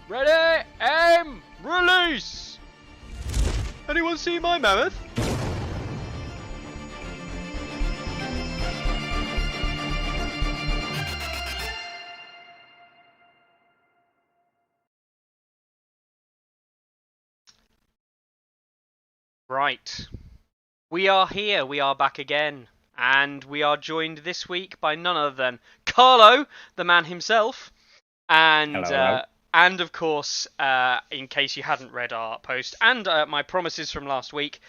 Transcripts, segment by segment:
Ready, aim, release! Anyone see my mammoth? Right. We are here, we are back again. And we are joined this week by none other than Carlo, the man himself. And Hello. and of course, in case you hadn't read our post, and my promises from last week,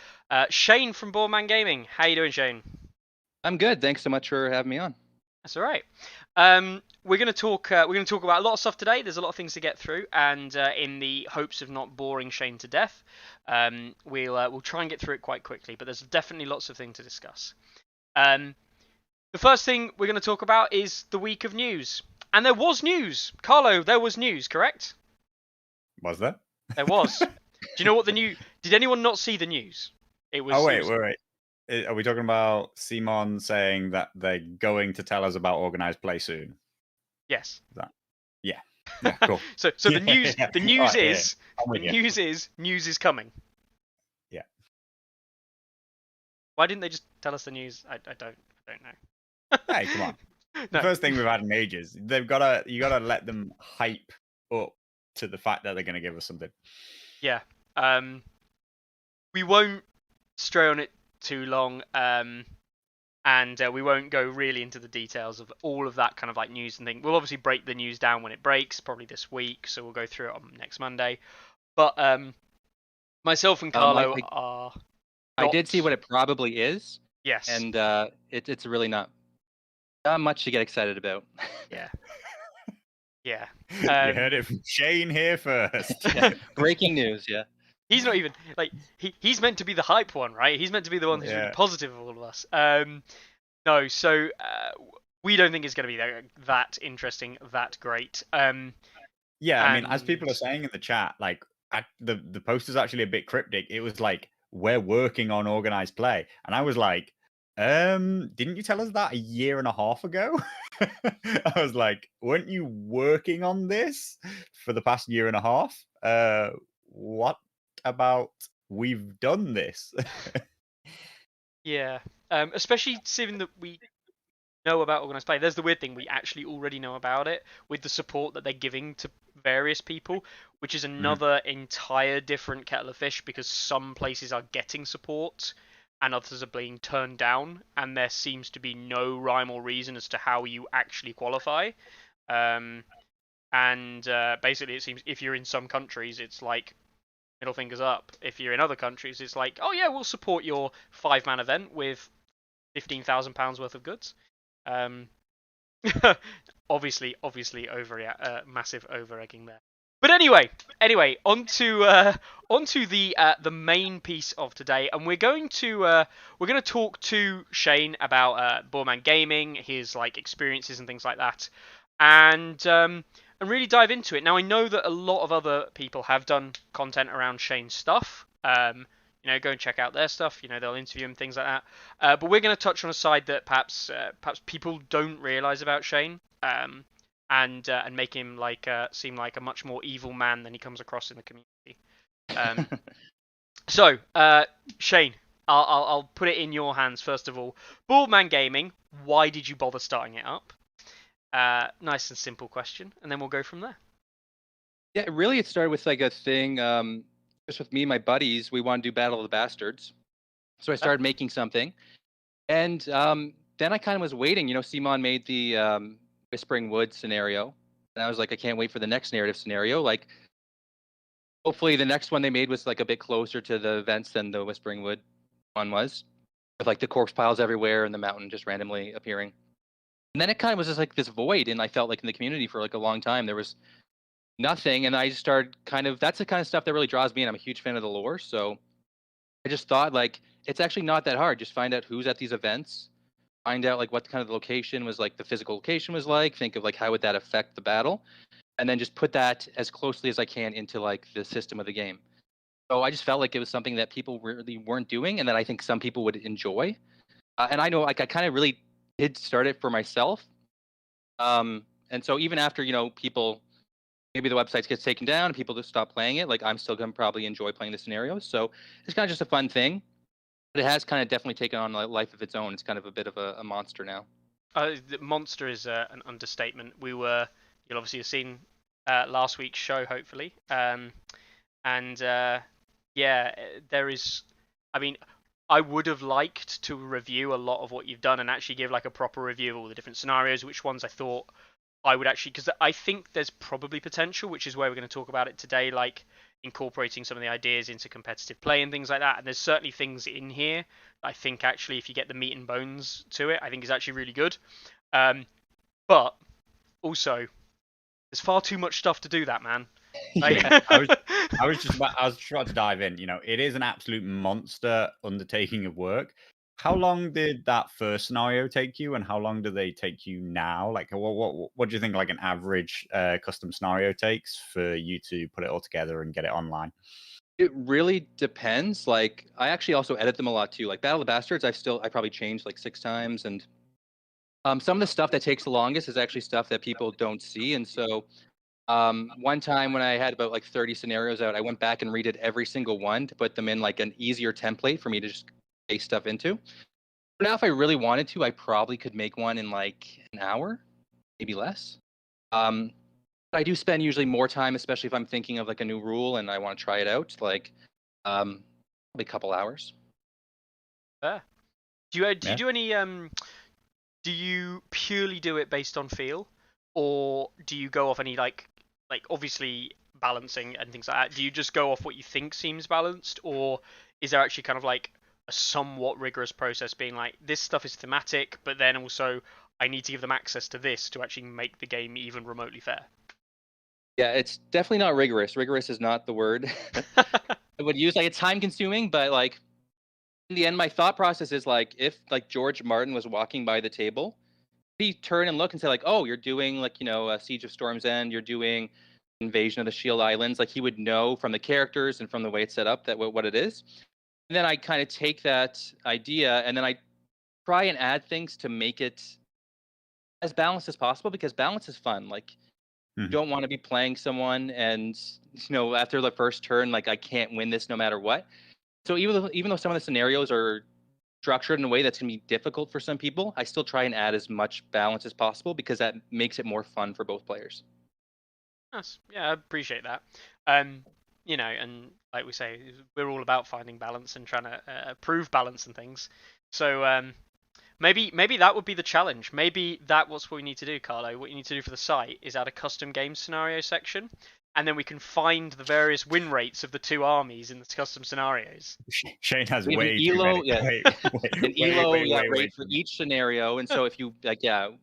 Shane from Boardman Gaming. How you doing, Shane? I'm good. Thanks so much for having me on. That's all right. We're going to talk. We're going to talk about a lot of stuff today. There's a lot of things to get through, and in the hopes of not boring Shane to death, we'll try and get through it quite quickly. But there's definitely lots of things to discuss. The first thing we're going to talk about is the week of news, and there was news. Carlo, there was news, correct? Was there? There was. Do you know what the new? Did anyone not see the news? It was. Oh wait. Are we talking about Simon saying that they're going to tell us about organized play soon? Yes. Yeah, cool. so the news. Yeah. The news Right, is. Yeah. The news is coming. Yeah. Why didn't they just tell us the news? I don't know. Hey, come on. No. The first thing we've had in ages. You gotta let them hype up to the fact that they're gonna give us something. Yeah. We won't stray on it too long. And we won't go really into the details of all of that kind of like news and thing. We'll obviously break the news down when it breaks, probably this week. So we'll go through it on next Monday. But myself and Carlo are. I did see what it probably is. Yes. And it's really not much to get excited about. Yeah. Yeah. You heard it from Shane here first. Yeah. Breaking news, yeah. He's not even like he's meant to be the hype one, right? He's meant to be the one who's really positive of all of us. No, so we don't think it's going to be that interesting, that great. Yeah, I mean, as people are saying in the chat, like the post is actually a bit cryptic. It was like, we're working on organized play, and I was like, didn't you tell us that a year and a half ago? I was like, weren't you working on this for the past year and a half? What about we've done this? Yeah, especially seeing that we know about organized play. There's the weird thing, we actually already know about it with the support that they're giving to various people, which is another entire different kettle of fish, because some places are getting support and others are being turned down, and there seems to be no rhyme or reason as to how you actually qualify. And basically it seems if you're in some countries, it's like middle fingers up. If you're in other countries, it's like, oh yeah, we'll support your 5-man event with £15,000 worth of goods. Obviously, massive over-egging there. But anyway, onto the main piece of today, and we're going to talk to Shane about Boardman Gaming, his like experiences and things like that, and really dive into it. Now, I know that a lot of other people have done content around Shane's stuff. Go and check out their stuff. They'll interview him, things like that. But we're going to touch on a side that perhaps people don't realise about Shane. And make him seem like a much more evil man than he comes across in the community. So, Shane, I'll put it in your hands first of all. Boardman Gaming, why did you bother starting it up? Nice and simple question, and then we'll go from there. Yeah, really, it started with like a thing. Just with me and my buddies, we wanted to do Battle of the Bastards, so I started making something, and then I kind of was waiting. Simon made the Whispering Wood scenario, and I was like, I can't wait for the next narrative scenario. Like, hopefully the next one they made was like a bit closer to the events than the Whispering Wood one was, with like the corpse piles everywhere and the mountain just randomly appearing. And then it kind of was just like this void, and I felt like in the community for like a long time there was nothing, and I just started that's the kind of stuff that really draws me in. I'm a huge fan of the lore, so I just thought like it's actually not that hard. Just find out who's at these events, find out like what kind of the location was, like the physical location was like, think of like how would that affect the battle, and then just put that as closely as I can into like the system of the game. So I just felt like it was something that people really weren't doing, and that I think some people would enjoy. And I know like I kind of really did start it for myself. And so even after people maybe the website gets taken down and people just stop playing it. Like I'm still gonna probably enjoy playing the scenarios. So it's kind of just a fun thing. But it has kind of definitely taken on a life of its own. It's kind of a bit of a monster now. The monster is an understatement. You'll obviously have seen last week's show, hopefully. And yeah, there is. I mean, I would have liked to review a lot of what you've done and actually give like a proper review of all the different scenarios, which ones I thought I would actually, because I think there's probably potential, which is where we're going to talk about it today, like incorporating some of the ideas into competitive play and things like that. And there's certainly things in here I think actually, if you get the meat and bones to it, I think is actually really good. But also, there's far too much stuff to do that, man. Like, Yeah, I was trying to dive in. It is an absolute monster undertaking of work. How long did that first scenario take you, and how long do they take you now? Like, what do you think like an average custom scenario takes for you to put it all together and get it online? It really depends. Like I actually also edit them a lot too. Like Battle of the Bastards, I probably changed like 6 times, and some of the stuff that takes the longest is actually stuff that people don't see. And so one time when I had about like 30 scenarios out, I went back and redid every single one to put them in like an easier template for me to just paste stuff into. Now, if I really wanted to, I probably could make one in like an hour, maybe less. Um, I do spend usually more time, especially if I'm thinking of like a new rule and I want to try it out, like probably a couple hours. fair. Do you do any do you purely do it based on feel, or do you go off any like obviously balancing and things like that? Do you just go off what you think seems balanced, or is there actually kind of like a somewhat rigorous process being like, this stuff is thematic, but then also I need to give them access to this to actually make the game even remotely fair? Yeah, it's definitely not rigorous. Rigorous is not the word I would use. Like it's time consuming, but like in the end, my thought process is like if like George Martin was walking by the table, he turn and look and say like, oh, you're doing like Siege of Storm's End, you're doing Invasion of the Shield Islands. Like he would know from the characters and from the way it's set up that what it is. And then I kind of take that idea and then I try and add things to make it as balanced as possible because balance is fun. Like you don't want to be playing someone and after the first turn, like I can't win this no matter what. So even though some of the scenarios are structured in a way that's going to be difficult for some people, I still try and add as much balance as possible because that makes it more fun for both players. Yes, yeah, I appreciate that. And like we say, we're all about finding balance and trying to prove balance and things. So maybe that would be the challenge. Maybe that's what we need to do, Carlo. What you need to do for the site is add a custom game scenario section, and then we can find the various win rates of the two armies in the custom scenarios. Shane has We have way an too ELO, many. an ELO rate for each scenario, and so if you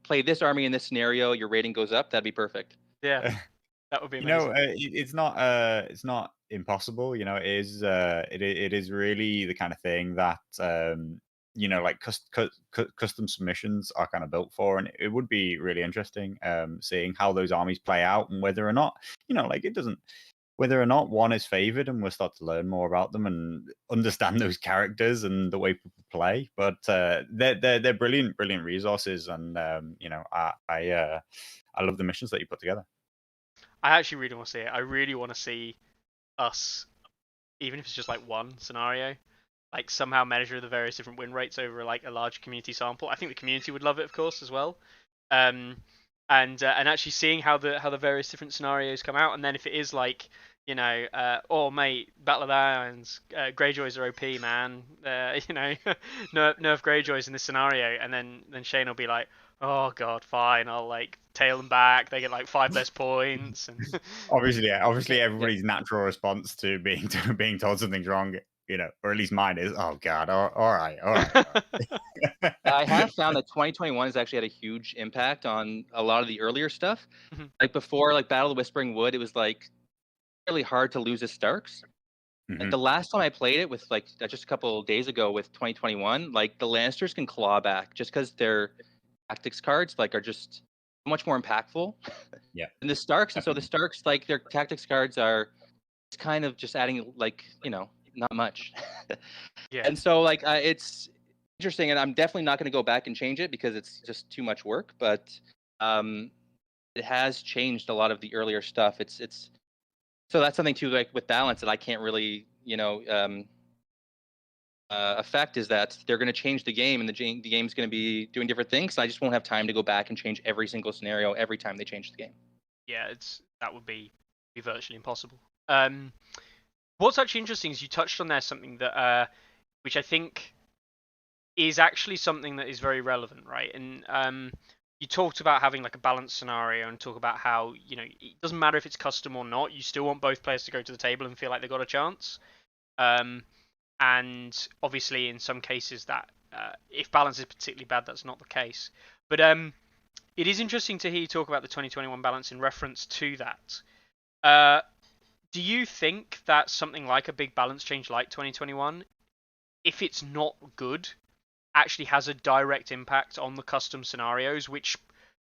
play this army in this scenario, your rating goes up. That'd be perfect. Yeah, that would be amazing. It's not impossible. It is really the kind of thing that like custom submissions are kind of built for, and it would be really interesting seeing how those armies play out and whether or not whether or not one is favored, and we'll start to learn more about them and understand those characters and the way people play. But they're brilliant resources, and I love the missions that you put together. I actually really want to see it. I really want to see us, even if it's just like one scenario, like somehow measure the various different win rates over like a large community sample. I think the community would love it, of course, as well. And actually seeing how the various different scenarios come out, and then if it is like, oh mate, Battle of the Islands, Greyjoys are OP, man. Nerf Greyjoys in this scenario, and then Shane will be like, oh god, fine, I'll like tail them back. They get like 5 less points. And obviously, everybody's natural response to being told something's wrong, or at least mine is, oh god, all right. I have found that 2021 has actually had a huge impact on a lot of the earlier stuff. Like before, like Battle of the Whispering Wood, it was like really hard to lose his Starks. Like the last time I played it with like just a couple of days ago with 2021, like the Lannisters can claw back just because their tactics cards like are just much more impactful. Yeah. And the Starks, and so the Starks, like their tactics cards are kind of just adding like not much. Yeah. And so like it's interesting, and I'm definitely not going to go back and change it because it's just too much work. But it has changed a lot of the earlier stuff. It's so that's something too, like with balance, that I can't really, affect, is that they're going to change the game, and the game's going to be doing different things. I just won't have time to go back and change every single scenario every time they change the game. Yeah, that would be virtually impossible. What's actually interesting is you touched on there something that which I think is actually something that is very relevant, right? And you talked about having like a balanced scenario, and talk about how, it doesn't matter if it's custom or not, you still want both players to go to the table and feel like they got a chance. And obviously in some cases that if balance is particularly bad, that's not the case. But it is interesting to hear you talk about the 2021 balance in reference to that. Do you think that something like a big balance change like 2021, if it's not good, actually has a direct impact on the custom scenarios, which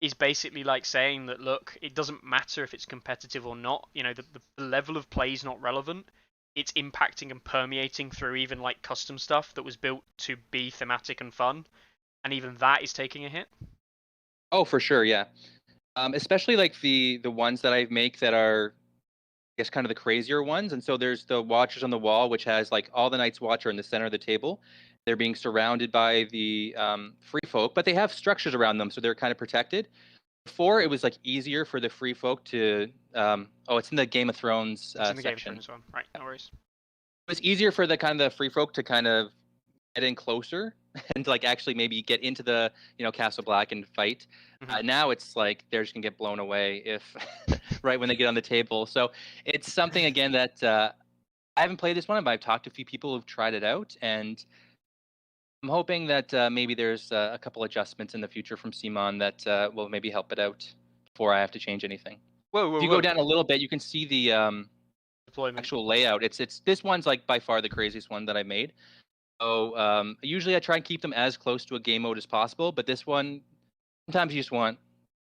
is basically like saying that, look, it doesn't matter if it's competitive or not, the level of play is not relevant. It's impacting and permeating through even like custom stuff that was built to be thematic and fun, and even that is taking a hit? Oh, for sure, yeah. Especially like the ones that I make that are, I guess, kind of the crazier ones. And so there's the Watchers on the Wall, which has like all the Night's Watch are in the center of the table. They're being surrounded by the free folk, but they have structures around them, so they're kind of protected. Before, it was like easier for the free folk to. It's in the Game of Thrones It's in the Game of section. Thrones one, right? No worries. It was easier for the kind of the free folk to kind of get in closer and like actually maybe get into the Castle Black and fight. Now it's like they're just gonna get blown away if right when they get on the table. So it's something again that I haven't played this one, but I've talked to a few people who've tried it out, and I'm hoping that maybe there's a couple adjustments in the future from Simon that will maybe help it out before I have to change anything. If you go down a little bit, you can see the deployment actual layout. It's this one's like by far the craziest one that I made. So usually I try and keep them as close to a game mode as possible, but this one, sometimes you just want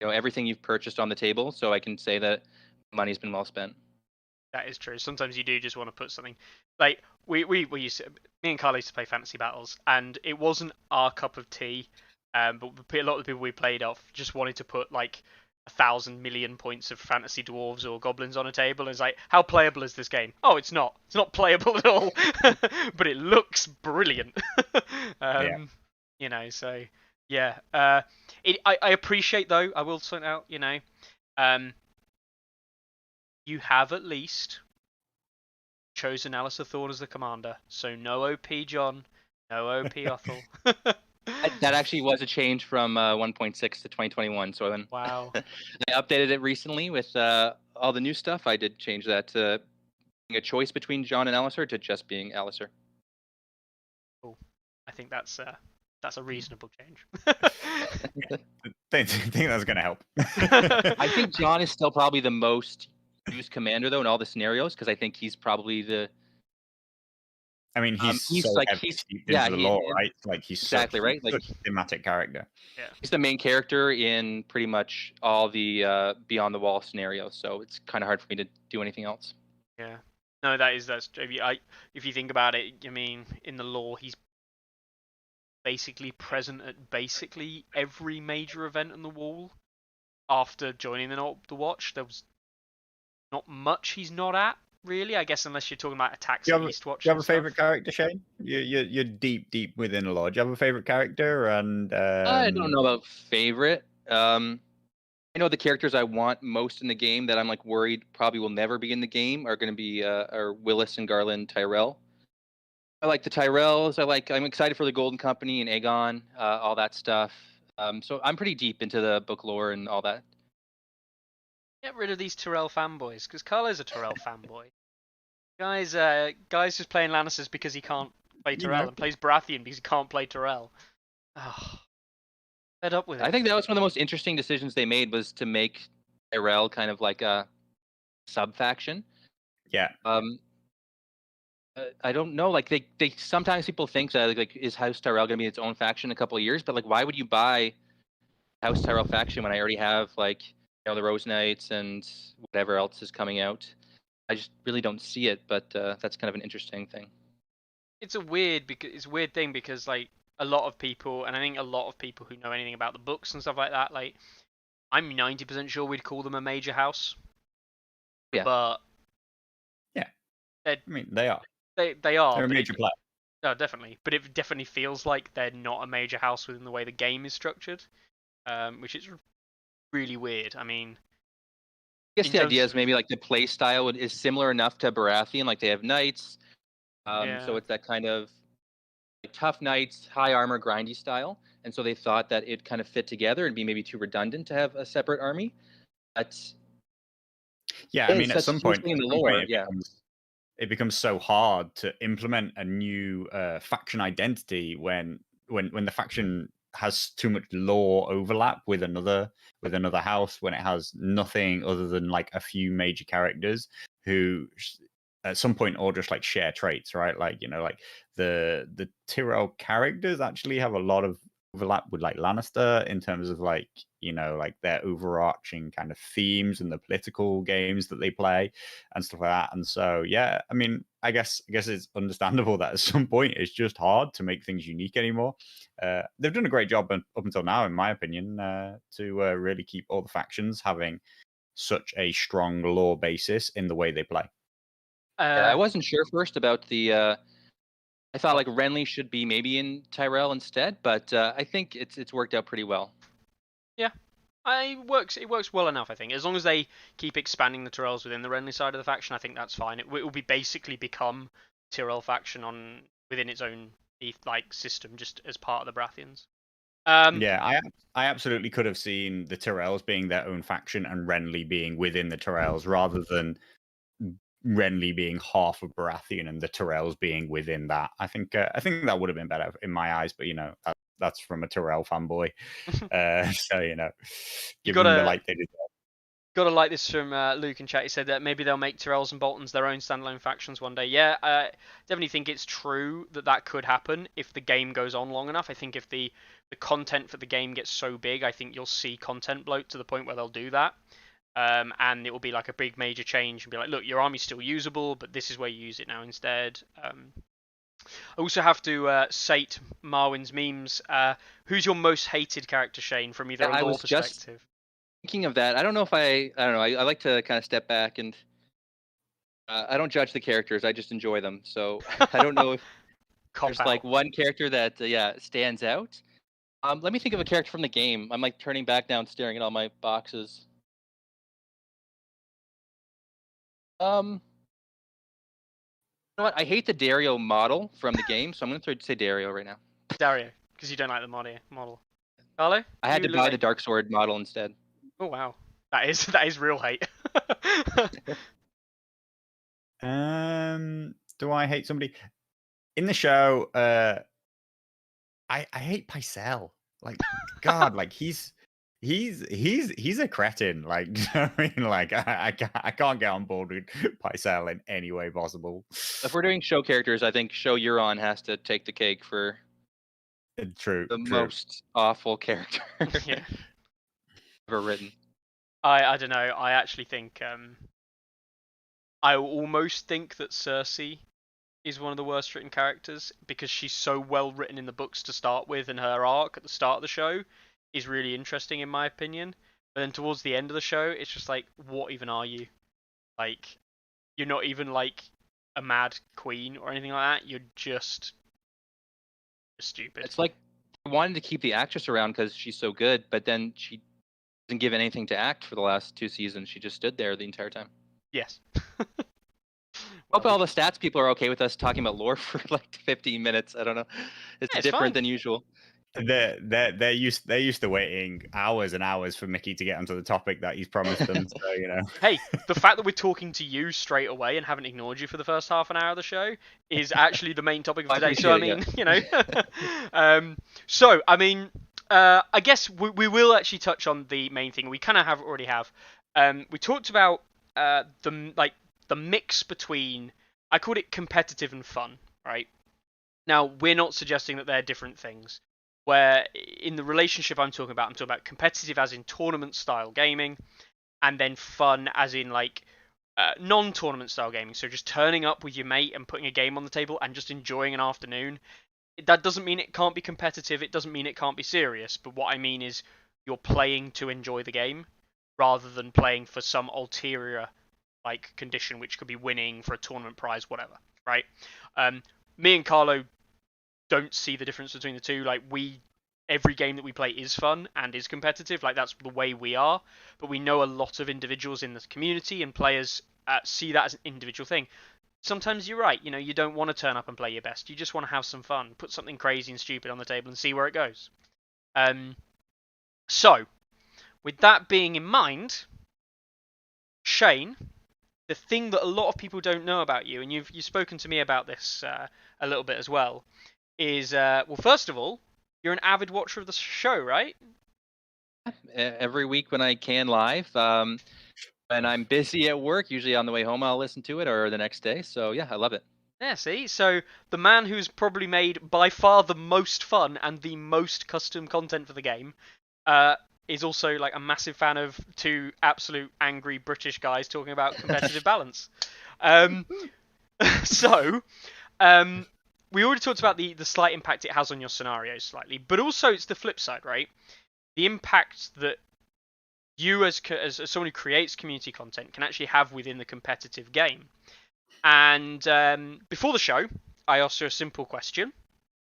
everything you've purchased on the table, so I can say that money's been well spent. That is true. Sometimes you do just want to put something like we used to, me and Carl used to play fantasy battles, and it wasn't our cup of tea. But a lot of the people we played off just wanted to put like 1,000 million points of fantasy dwarves or goblins on a table. And it's like, how playable is this game? Oh, it's not. It's not playable at all. But it looks brilliant. So yeah. I appreciate, though, I will point out, you have at least chosen Alistair Thorne as the commander. So no OP John, no OP Othel. That actually was a change from 1.6 to 2021. So then wow. I updated it recently with all the new stuff. I did change that to being a choice between John and Alistair to just being Alistair. Cool. I think that's a reasonable change. I think that's going to help. I think John is still probably the most used commander though in all the scenarios, because I think he's probably the. I mean, he's so like steeped into the lore, right? Like he's exactly such, right. Like such a thematic character. Yeah, he's the main character in pretty much all the Beyond the Wall scenarios. So it's kind of hard for me to do anything else. Yeah. No, that's if you think about it, I mean, in the lore, he's basically present at basically every major event on the wall. After joining the Watch, there was not much he's not at, really. I guess unless you're talking about attacks at Eastwatch. Do you have a favorite character, Shane? You're deep within the lore. Do you have a favorite character? And I don't know about favorite. I know the characters I want most in the game that I'm like worried probably will never be in the game are going to be are Willis and Garland Tyrell. I like the Tyrells. I'm excited for the Golden Company and Aegon, all that stuff. So I'm pretty deep into the book lore and all that. Get rid of these Tyrell fanboys, because Carlo's a Tyrell fanboy. Guys just playing Lannisters because he can't play Tyrell, and plays Baratheon because he can't play Tyrell. Oh, fed up with it. I think that was one of the most interesting decisions they made, was to make Tyrell kind of like a sub faction. Yeah. I don't know. Like they sometimes people think that like is House Tyrell going to be its own faction in a couple of years? But like, why would you buy House Tyrell faction when I already have like the Rose Knights and whatever else is coming out? I just really don't see it. But that's kind of an interesting thing. It's a weird thing because like a lot of people, and I think a lot of people who know anything about the books and stuff like that, like I'm 90% sure we'd call them a major house. Yeah. But Yeah. I mean, they are. They are. They're a major player. No, definitely. But it definitely feels like they're not a major house within the way the game is structured, which is really weird. I mean, I guess the idea is maybe like the play style is similar enough to Baratheon. Like they have knights, so it's that kind of like tough knights, high armor, grindy style. And so they thought that it kind of fit together and be maybe too redundant to have a separate army. But yeah, I mean, at some point, in the lore, it becomes so hard to implement a new faction identity when the faction has too much lore overlap with another house, when it has nothing other than like a few major characters who at some point all just like share traits, right? Like, you know, like the Tyrell characters actually have a lot of overlap with like Lannister in terms of like, you know, like their overarching kind of themes and the political games that they play and stuff like that. And so, yeah, I mean, I guess it's understandable that at some point it's just hard to make things unique anymore. They've done a great job up until now, in my opinion, to really keep all the factions having such a strong lore basis in the way they play. I wasn't sure first about the. I thought like Renly should be maybe in Tyrell instead, but I think it's worked out pretty well. Yeah, it works well enough, I think. As long as they keep expanding the Tyrells within the Renly side of the faction, I think that's fine. It will be basically become Tyrell faction within its own like system, just as part of the Baratheons. Yeah, I absolutely could have seen the Tyrells being their own faction and Renly being within the Tyrells, rather than Renly being half of Baratheon and the Tyrells being within that. I think that would have been better in my eyes, but you know, that's from a Tyrell fanboy. So you know, give them the light they deserve. Gotta like this from Luke in chat. He said that maybe they'll make Tyrells and Boltons their own standalone factions one day. Yeah, I definitely think it's true that could happen if the game goes on long enough. I think if the content for the game gets so big, I think you'll see content bloat to the point where they'll do that. And it will be like a big major change and be like, look, your army's still usable, but this is where you use it now instead. I also have to cite Marwin's memes. Who's your most hated character, Shane, from either a lore perspective? Thinking of that, I don't know if I don't know. I like to kind of step back and I don't judge the characters. I just enjoy them. So I don't know if there's like one character that stands out. Let me think of a character from the game. I'm like turning back now and staring at all my boxes. You know what? I hate the Dario model from the game, so I'm going to say Dario right now. Dario, because you don't like the model. Carlo? I had to buy the Dark Sword model instead. Oh wow, that is real hate. Do I hate somebody in the show? I hate Pycelle. Like, God, like he's a cretin. Like, I mean, like I can't get on board with Pycelle in any way possible. If we're doing show characters, I think Show Euron has to take the cake for true most awful character ever written. I don't know. I actually think I almost think that Cersei is one of the worst written characters because she's so well written in the books to start with, and her arc at the start of the show is really interesting in my opinion. But then towards the end of the show, it's just like, what even are you? Like, you're not even like a mad queen or anything like that. You're just stupid. It's like I wanted to keep the actress around because she's so good, but then she didn't give anything to act for the last 2 seasons. She just stood there the entire time. Yes. Hope all the stats people are okay with us talking about lore for like 15 minutes. I don't know. It's different than usual. They're used to waiting hours and hours for Mickey to get onto the topic that he's promised them. So you know. Hey, the fact that we're talking to you straight away and haven't ignored you for the first half an hour of the show is actually the main topic of today. So I mean, you know. I guess we will actually touch on the main thing. We kind of already have. We talked about the mix between, I called it competitive and fun, right? Now, we're not suggesting that they're different things. Where in the relationship I'm talking about competitive as in tournament style gaming, and then fun as in like non-tournament style gaming. So just turning up with your mate and putting a game on the table and just enjoying an afternoon. That doesn't mean it can't be competitive. It doesn't mean it can't be serious. But what I mean is you're playing to enjoy the game rather than playing for some ulterior like condition, which could be winning for a tournament prize, whatever, right? Me and Carlo don't see the difference between the two. Like every game that we play is fun and is competitive. Like that's the way we are. But we know a lot of individuals in the community and players see that as an individual thing. Sometimes you're right. You don't want to turn up and play your best. You just want to have some fun, put something crazy and stupid on the table and see where it goes. So, with that being in mind, Shane, the thing that a lot of people don't know about you, and you've spoken to me about this a little bit as well, is well, first of all, you're an avid watcher of the show, right? Every week when I can live. When I'm busy at work, usually on the way home, I'll listen to it or the next day. So yeah, I love it. Yeah, see? So the man who's probably made by far the most fun and the most custom content for the game is also like a massive fan of two absolute angry British guys talking about competitive balance. So, we already talked about the slight impact it has on your scenarios slightly, but also it's the flip side, right? The impact that you as someone who creates community content can actually have within the competitive game. And before the show, I asked you a simple question,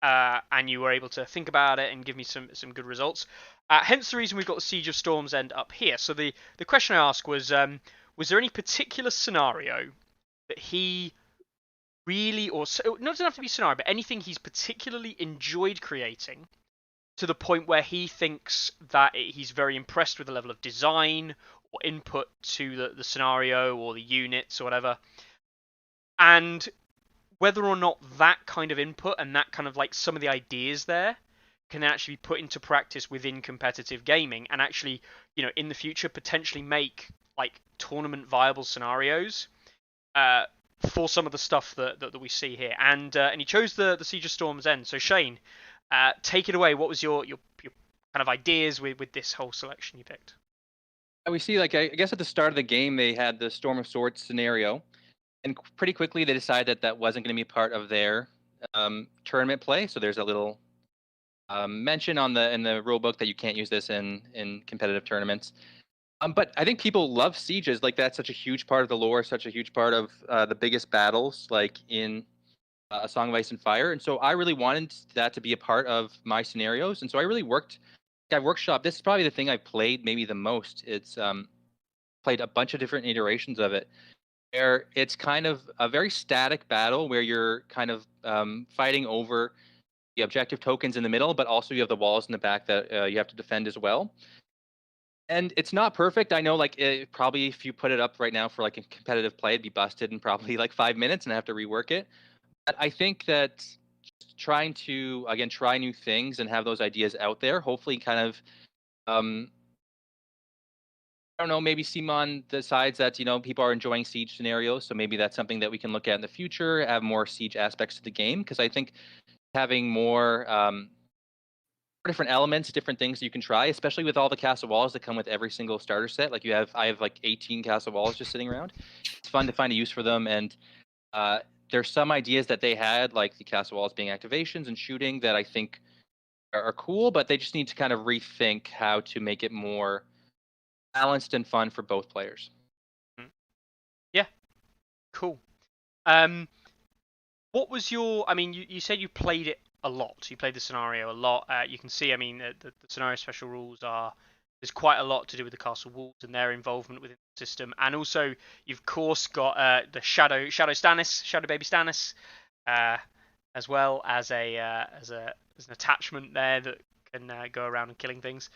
and you were able to think about it and give me some good results. Hence the reason we've got the Siege of Storm's End up here. So the question I asked was there any particular scenario that he really, or so, not enough to be scenario, but anything he's particularly enjoyed creating to the point where he thinks that he's very impressed with the level of design or input to the scenario or the units or whatever, and whether or not that kind of input and that kind of like some of the ideas there can actually be put into practice within competitive gaming and actually, in the future potentially make like tournament viable scenarios for some of the stuff that we see here. And he chose the Siege of Storm's End. So Shane, take it away. What was your kind of ideas with this whole selection you picked? We see, like, I guess at the start of the game, they had the Storm of Swords scenario, and pretty quickly they decided that wasn't going to be part of their tournament play. So there's a little mention in the rule book that you can't use this in competitive tournaments. But I think people love sieges. Like, that's such a huge part of the lore, such a huge part of the biggest battles, like in A Song of Ice and Fire. And so I really wanted that to be a part of my scenarios. And so I really I've workshopped. This is probably the thing I've played maybe the most. It's played a bunch of different iterations of it, where it's kind of a very static battle where you're kind of fighting over the objective tokens in the middle, but also you have the walls in the back that you have to defend as well. And it's not perfect. I know, like, probably if you put it up right now for like a competitive play, it'd be busted in probably like 5 minutes, and I have to rework it. But I think that trying to again try new things and have those ideas out there, hopefully, kind of, I don't know, maybe Simon decides that people are enjoying siege scenarios, so maybe that's something that we can look at in the future, have more siege aspects to the game, because I think having more different elements, different things you can try, especially with all the castle walls that come with every single starter set. Like I have like 18 castle walls just sitting around. It's fun to find a use for them, and there's some ideas that they had, like the castle walls being activations and shooting, that I think are cool, but they just need to kind of rethink how to make it more balanced and fun for both players. Yeah, cool. What was your? I mean, you said you played it a lot. You played the scenario a lot. You can see, I mean, the scenario special rules are. There's quite a lot to do with the castle walls and their involvement within the system, and also you've of course got the Shadow Baby Stannis, as well as as an attachment there that can go around and killing things.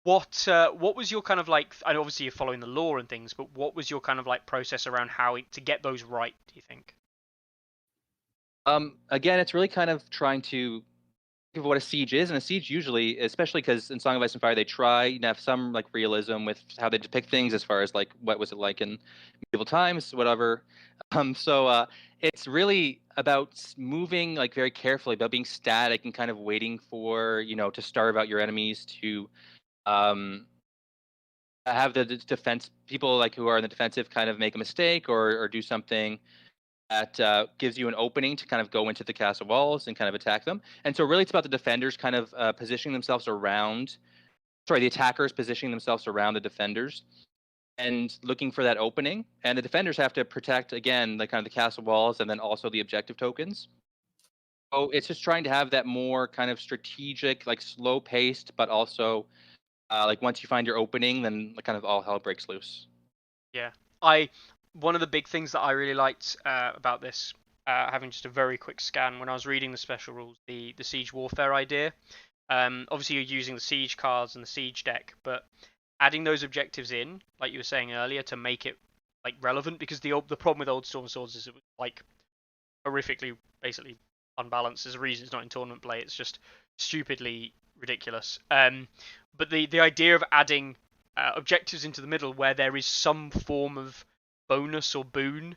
What was your kind of like? And obviously you're following the law and things, but what was your kind of like process around how to get those right? Do you think? Again, it's really kind of trying to think of what a siege is, and a siege usually, especially because in Song of Ice and Fire, they try to have some like realism with how they depict things, as far as like what was it like in medieval times, whatever. So it's really about moving like very carefully, about being static and kind of waiting for to starve out your enemies, to have the defense people like who are in the defensive kind of make a mistake or do something that gives you an opening to kind of go into the castle walls and kind of attack them. And so really it's about the defenders kind of positioning themselves around, the attackers positioning themselves around the defenders and looking for that opening. And the defenders have to protect, again, the kind of the castle walls and then also the objective tokens. So it's just trying to have that more kind of strategic, like slow paced, but also like once you find your opening, then kind of all hell breaks loose. Yeah, one of the big things that I really liked about this, having just a very quick scan when I was reading the special rules, the siege warfare idea. Obviously, you're using the siege cards and the siege deck, but adding those objectives in, like you were saying earlier, to make it like relevant, because the problem with old Storm Swords is it was like horrifically, basically unbalanced. There's a reason it's not in tournament play. It's just stupidly ridiculous. But the idea of adding objectives into the middle where there is some form of bonus or boon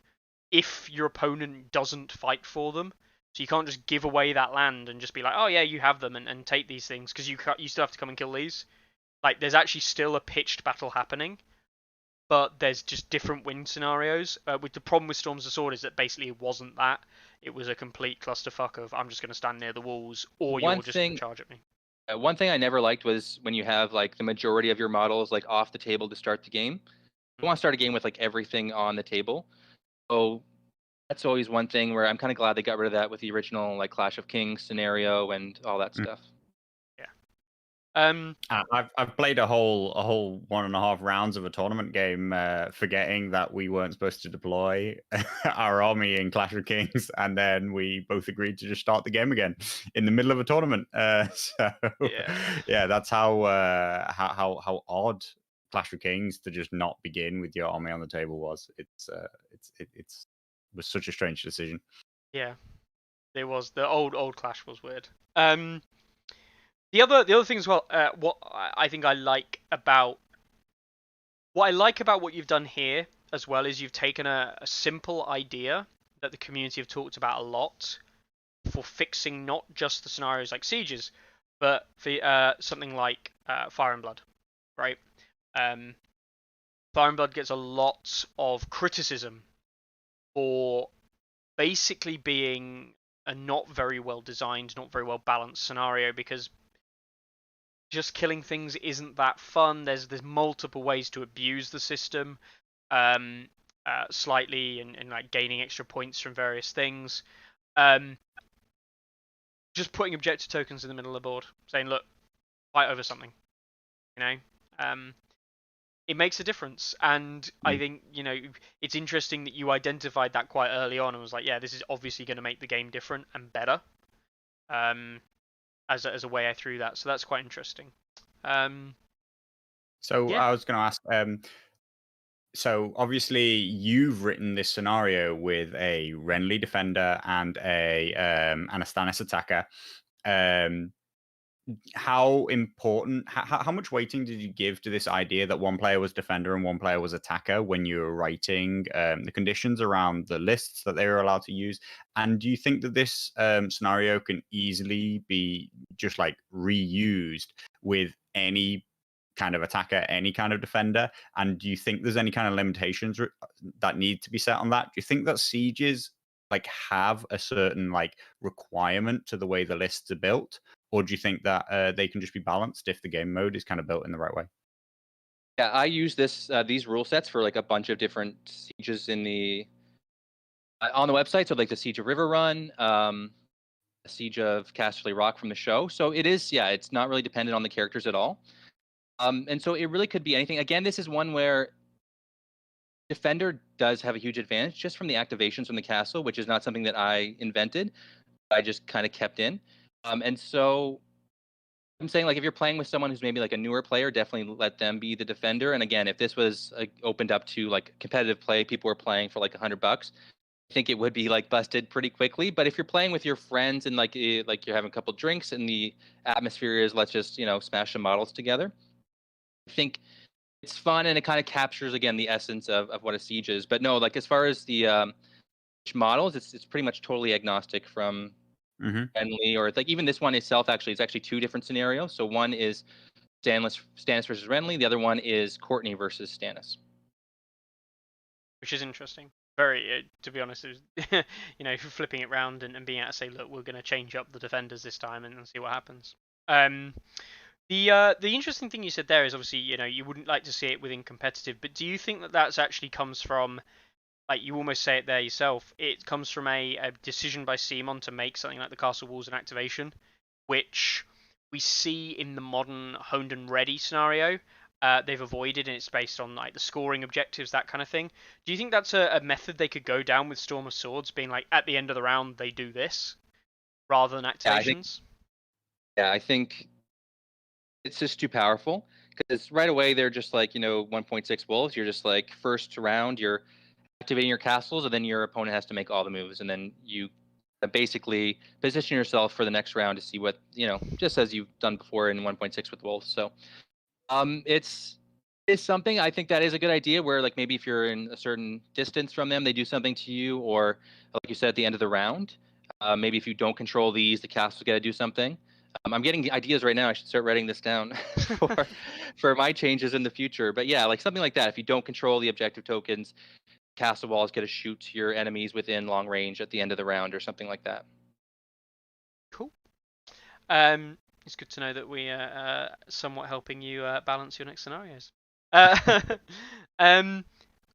if your opponent doesn't fight for them. So you can't just give away that land and just be like, oh yeah, you have them and take these things, because you still have to come and kill these. Like, there's actually still a pitched battle happening, but there's just different win scenarios. With the problem with Storms of Sword is that basically it wasn't that. It was a complete clusterfuck of I'm just going to stand near the walls, or you're just going to charge at me. One thing I never liked was when you have like the majority of your models like off the table to start the game. You want to start a game with like everything on the table. So that's always one thing where I'm kind of glad they got rid of that with the original like Clash of Kings scenario and all that stuff. Yeah. I've played a whole 1.5 rounds of a tournament game, forgetting that we weren't supposed to deploy our army in Clash of Kings, and then we both agreed to just start the game again in the middle of a tournament. So yeah, that's how odd Clash of Kings to just not begin with your army on the table was. It was such a strange decision. Yeah, it was. The old Clash was weird. The other thing as well, what I think I like about what you've done here as well is you've taken a simple idea that the community have talked about a lot for fixing not just the scenarios like sieges, but for something like Fire and Blood, right? Fire and Blood gets a lot of criticism for basically being a not very well designed, not very well balanced scenario, because just killing things isn't that fun. There's multiple ways to abuse the system slightly, and like gaining extra points from various things. Just putting objective tokens in the middle of the board, saying, look, fight over something, it makes a difference. And I think, it's interesting that you identified that quite early on and was like, yeah, this is obviously going to make the game different and better. As a way I threw that, so that's quite interesting. So yeah. I was going to ask, so obviously you've written this scenario with a Renly defender and a Stannis attacker. How important, how much weighting did you give to this idea that one player was defender and one player was attacker when you were writing the conditions around the lists that they were allowed to use? And do you think that this scenario can easily be just like reused with any kind of attacker, any kind of defender? And do you think there's any kind of limitations that need to be set on that? Do you think that sieges like have a certain like requirement to the way the lists are built? Or do you think that they can just be balanced if the game mode is kind of built in the right way? Yeah, I use these rule sets for like a bunch of different sieges in the on the website. So like the Siege of River Run, the Siege of Casterly Rock from the show. So it is, yeah, it's not really dependent on the characters at all. And so it really could be anything. Again, this is one where Defender does have a huge advantage just from the activations from the castle, which is not something that I invented. I just kind of kept in. And so I'm saying, like, if you're playing with someone who's maybe like a newer player, definitely let them be the defender. And again, if this was opened up to like competitive play, people were playing for like $100, I think it would be like busted pretty quickly. But if you're playing with your friends and like you're having a couple drinks and the atmosphere is let's just smash some models together, I think it's fun and it kind of captures again the essence of what a siege is. But no, like as far as the models, it's pretty much totally agnostic from Renly, or like even this one itself actually is actually two different scenarios. So one is Stannis versus Renly, the other one is Courtney versus Stannis, which is interesting. very, to be honest, it was, flipping it round and being able to say, look, we're going to change up the defenders this time and see what happens. The interesting thing you said there is obviously, you wouldn't like to see it within competitive, but do you think that that's actually comes from, like you almost say it there yourself, it comes from a decision by CMON to make something like the Castle Walls an activation, which we see in the modern honed and ready scenario, they've avoided, and it's based on like the scoring objectives, that kind of thing. Do you think that's a method they could go down with Storm of Swords, being like at the end of the round they do this rather than activations? I think it's just too powerful, because right away they're just like 1.6 wolves. You're just like first round you're activating your castles, and then your opponent has to make all the moves, and then you basically position yourself for the next round to see what just as you've done before in 1.6 with wolves. So it's something I think that is a good idea, where like maybe if you're in a certain distance from them, they do something to you, or like you said at the end of the round, maybe if you don't control these, the castle's got to do something. I'm getting ideas right now. I should start writing this down for my changes in the future. But yeah, like something like that. If you don't control the objective tokens, castle walls get to shoot your enemies within long range at the end of the round, or something like that. Cool. It's good to know that we are somewhat helping you balance your next scenarios.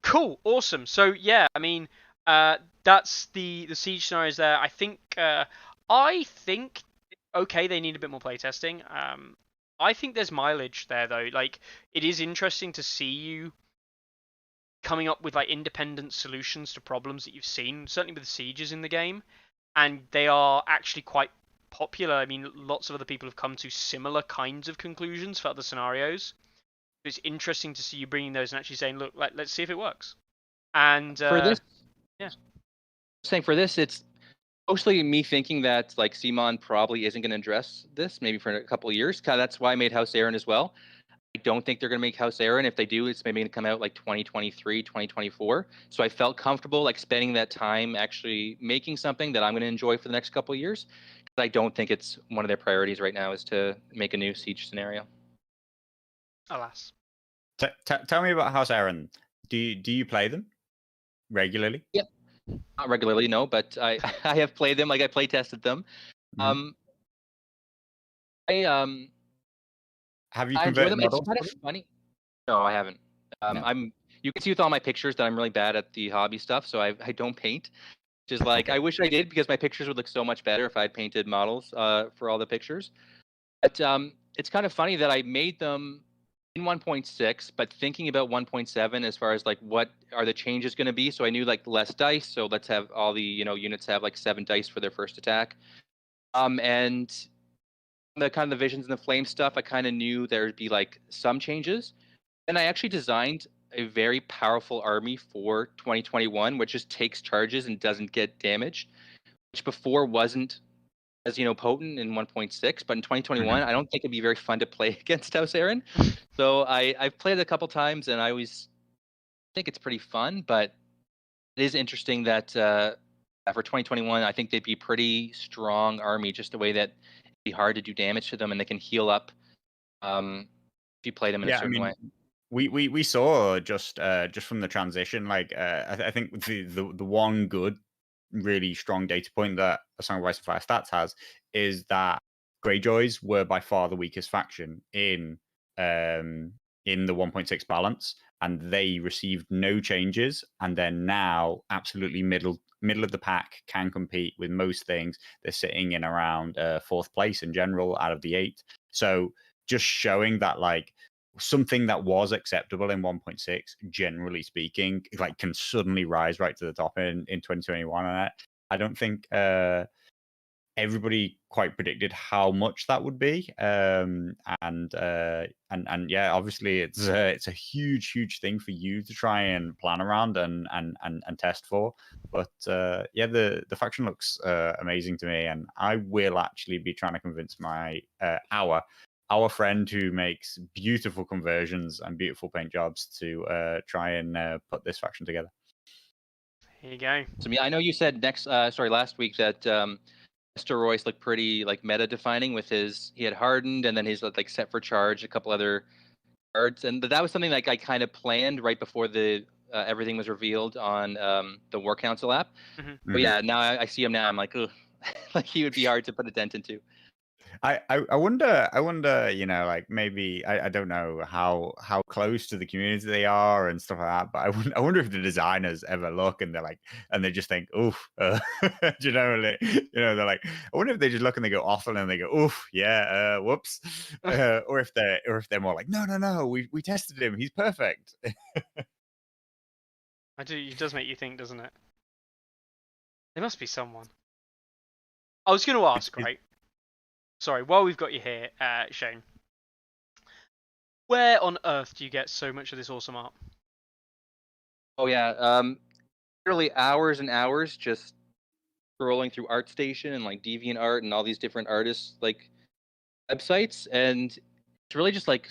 Cool, awesome. So yeah, I mean, that's the siege scenarios there. I think okay, they need a bit more playtesting. I think there's mileage there though. Like, it is interesting to see you coming up with like independent solutions to problems that you've seen, certainly with the sieges in the game, and they are actually quite popular. I mean, lots of other people have come to similar kinds of conclusions for other scenarios. It's interesting to see you bringing those and actually saying, look, let's see if it works. And for this, yeah, saying for this, it's mostly me thinking that like CMON probably isn't going to address this maybe for a couple of years. That's why I made House Aaron as well. I don't think they're going to make House Aaron. If they do, it's maybe going to come out like 2023, 2024. So I felt comfortable like spending that time actually making something that I'm going to enjoy for the next couple of years. I don't think it's one of their priorities right now is to make a new siege scenario. Alas. Tell me about House Aaron. Do you play them regularly? Yep. Not regularly, no, but I have played them. Like I play tested them. Mm-hmm. Have you I enjoy them. models? It's kind of funny. No, I haven't. No. You can see with all my pictures that I'm really bad at the hobby stuff, so I don't paint. Which is like, I wish I did, because my pictures would look so much better if I had painted models for all the pictures. But it's kind of funny that I made them in 1.6, but thinking about 1.7 as far as like what are the changes going to be. So I knew like less dice, so let's have all the units have like 7 dice for their first attack. And the kind of the visions and the flame stuff, I kind of knew there would be like some changes. And I actually designed a very powerful army for 2021, which just takes charges and doesn't get damaged, which before wasn't as potent in 1.6, but in 2021, I don't think it'd be very fun to play against House Aaron. So I've played it a couple times, and I always think it's pretty fun. But it is interesting that for 2021, I think they'd be pretty strong army, just the way that it'd be hard to do damage to them, and they can heal up if you play them in a certain way. We saw just from the transition, like I think the one good, really strong data point that A Song of Ice and Fire Stats has is that Greyjoys were by far the weakest faction in the 1.6 balance, and they received no changes, and they're now absolutely middle of the pack, can compete with most things. They're sitting in around 4th place in general out of the 8. So just showing that like something that was acceptable in 1.6, generally speaking, like can suddenly rise right to the top in 2021. And I don't think everybody quite predicted how much that would be. And yeah, obviously it's a huge thing for you to try and plan around and test for. But yeah, the faction looks amazing to me, and I will actually be trying to convince my our friend who makes beautiful conversions and beautiful paint jobs to try and put this faction together. Here you go. So I know you said last week that Mr. Royce looked pretty like meta defining with he had hardened, and then he's like set for charge, a couple other cards, and that was something like I kind of planned right before the everything was revealed on the War Council app. Mhm. But yeah, now I see him now. I'm like, ugh, like he would be hard to put a dent into. I wonder, you know, like maybe I don't know how close to the community they are and stuff like that, but I wonder if the designers ever look and they're like, and they just think, oof, do you know, they're like, I wonder if they just look and they go awful and they go, oof, yeah, whoops, or if they're more like, no, we tested him, he's perfect. It does make you think, doesn't it? There must be someone. I was going to ask, right? Sorry, while we've got you here, Shane, where on earth do you get so much of this awesome art? Oh yeah, literally hours and hours just scrolling through ArtStation and like DeviantArt and all these different artists like websites, and it's really just like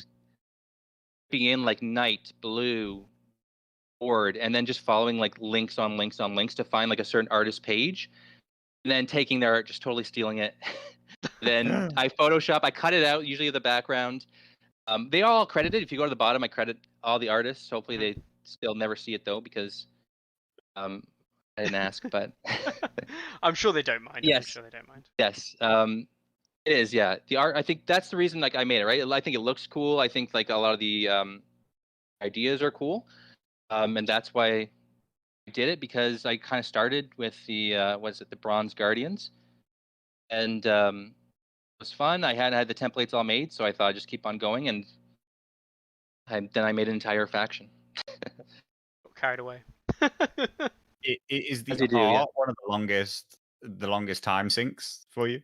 being in like night, blue, board, and then just following like links on links on links to find like a certain artist page, and then taking their art, just totally stealing it. Then I Photoshop, I cut it out, usually the background. They all credited. If you go to the bottom, I credit all the artists. Hopefully they still never see it though, because I didn't ask, but I'm sure they don't mind. Yes. I'm sure they don't mind. Yes. It is, yeah. The art, I think that's the reason like I made it, right? I think it looks cool. I think like a lot of the ideas are cool. And that's why I did it, because I kind of started with the the Bronze Guardians. And it was fun. I had the templates all made, so I thought I'd just keep on going, and then I made an entire faction. Got carried away. Is the As you do, art yeah. one of the longest time sinks for you?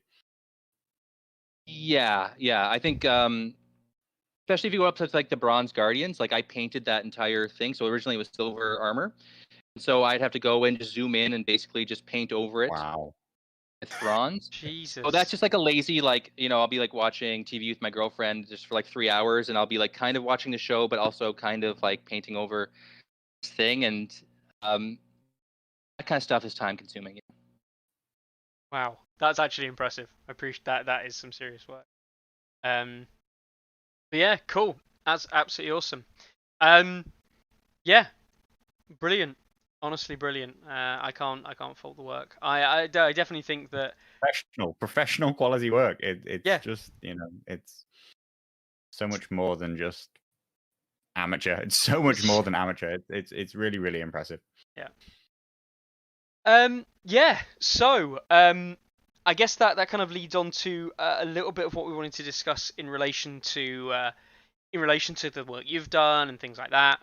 Yeah. I think especially if you go up to like the Bronze Guardians, like I painted that entire thing. So originally it was silver armor. So I'd have to go and just zoom in and basically just paint over it Wow. with bronze. Jesus. So that's just like a lazy, like, I'll be like watching TV with my girlfriend just for like 3 hours, and I'll be like kind of watching the show, but also kind of like painting over this thing. And that kind of stuff is time consuming. Wow, that's actually impressive. I appreciate that. That is some serious work. But yeah, cool. That's absolutely awesome. Yeah, brilliant. Honestly, brilliant. I can't fault the work. I definitely think that Professional quality work. It's Yeah. just, it's so much more than just amateur. It's so much more than amateur. It's really, really impressive. Yeah. Yeah. So, I guess that kind of leads on to a little bit of what we wanted to discuss in relation to the work you've done and things like that.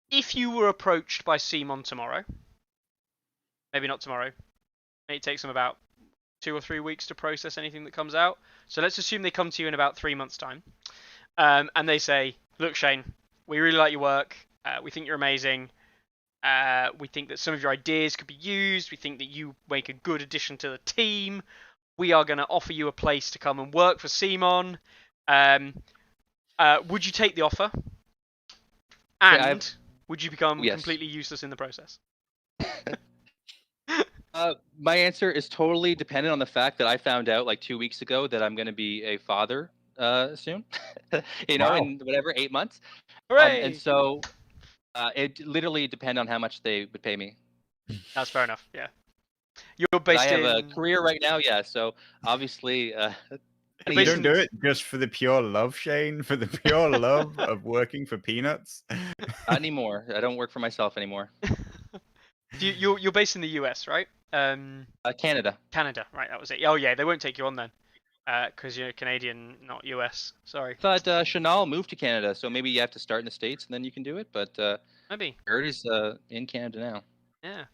If you were approached by Simon tomorrow, maybe not tomorrow, it takes them about 2 or 3 weeks to process anything that comes out. So let's assume they come to you in about 3 months' time, and they say, "Look, Shane, we really like your work. We think you're amazing. We think that some of your ideas could be used. We think that you make a good addition to the team. We are going to offer you a place to come and work for Simon. Would you take the offer? And would you become completely useless in the process?" My answer is totally dependent on the fact that I found out like 2 weeks ago that I'm going to be a father soon. Wow. In whatever 8 months. Hooray! And so it literally depends on how much they would pay me. That's fair enough. Yeah. You're based I have a career right now, yeah. So obviously, you don't do it just for the pure love, Shane, for the pure love of working for peanuts. Not anymore. I don't work for myself anymore. You're based in the US, right? Canada. Canada, right? That was it. Oh yeah, they won't take you on then, because you're Canadian, not US. Sorry. I thought Chanel moved to Canada, so maybe you have to start in the States and then you can do it. But maybe. Bird is in Canada now. Yeah.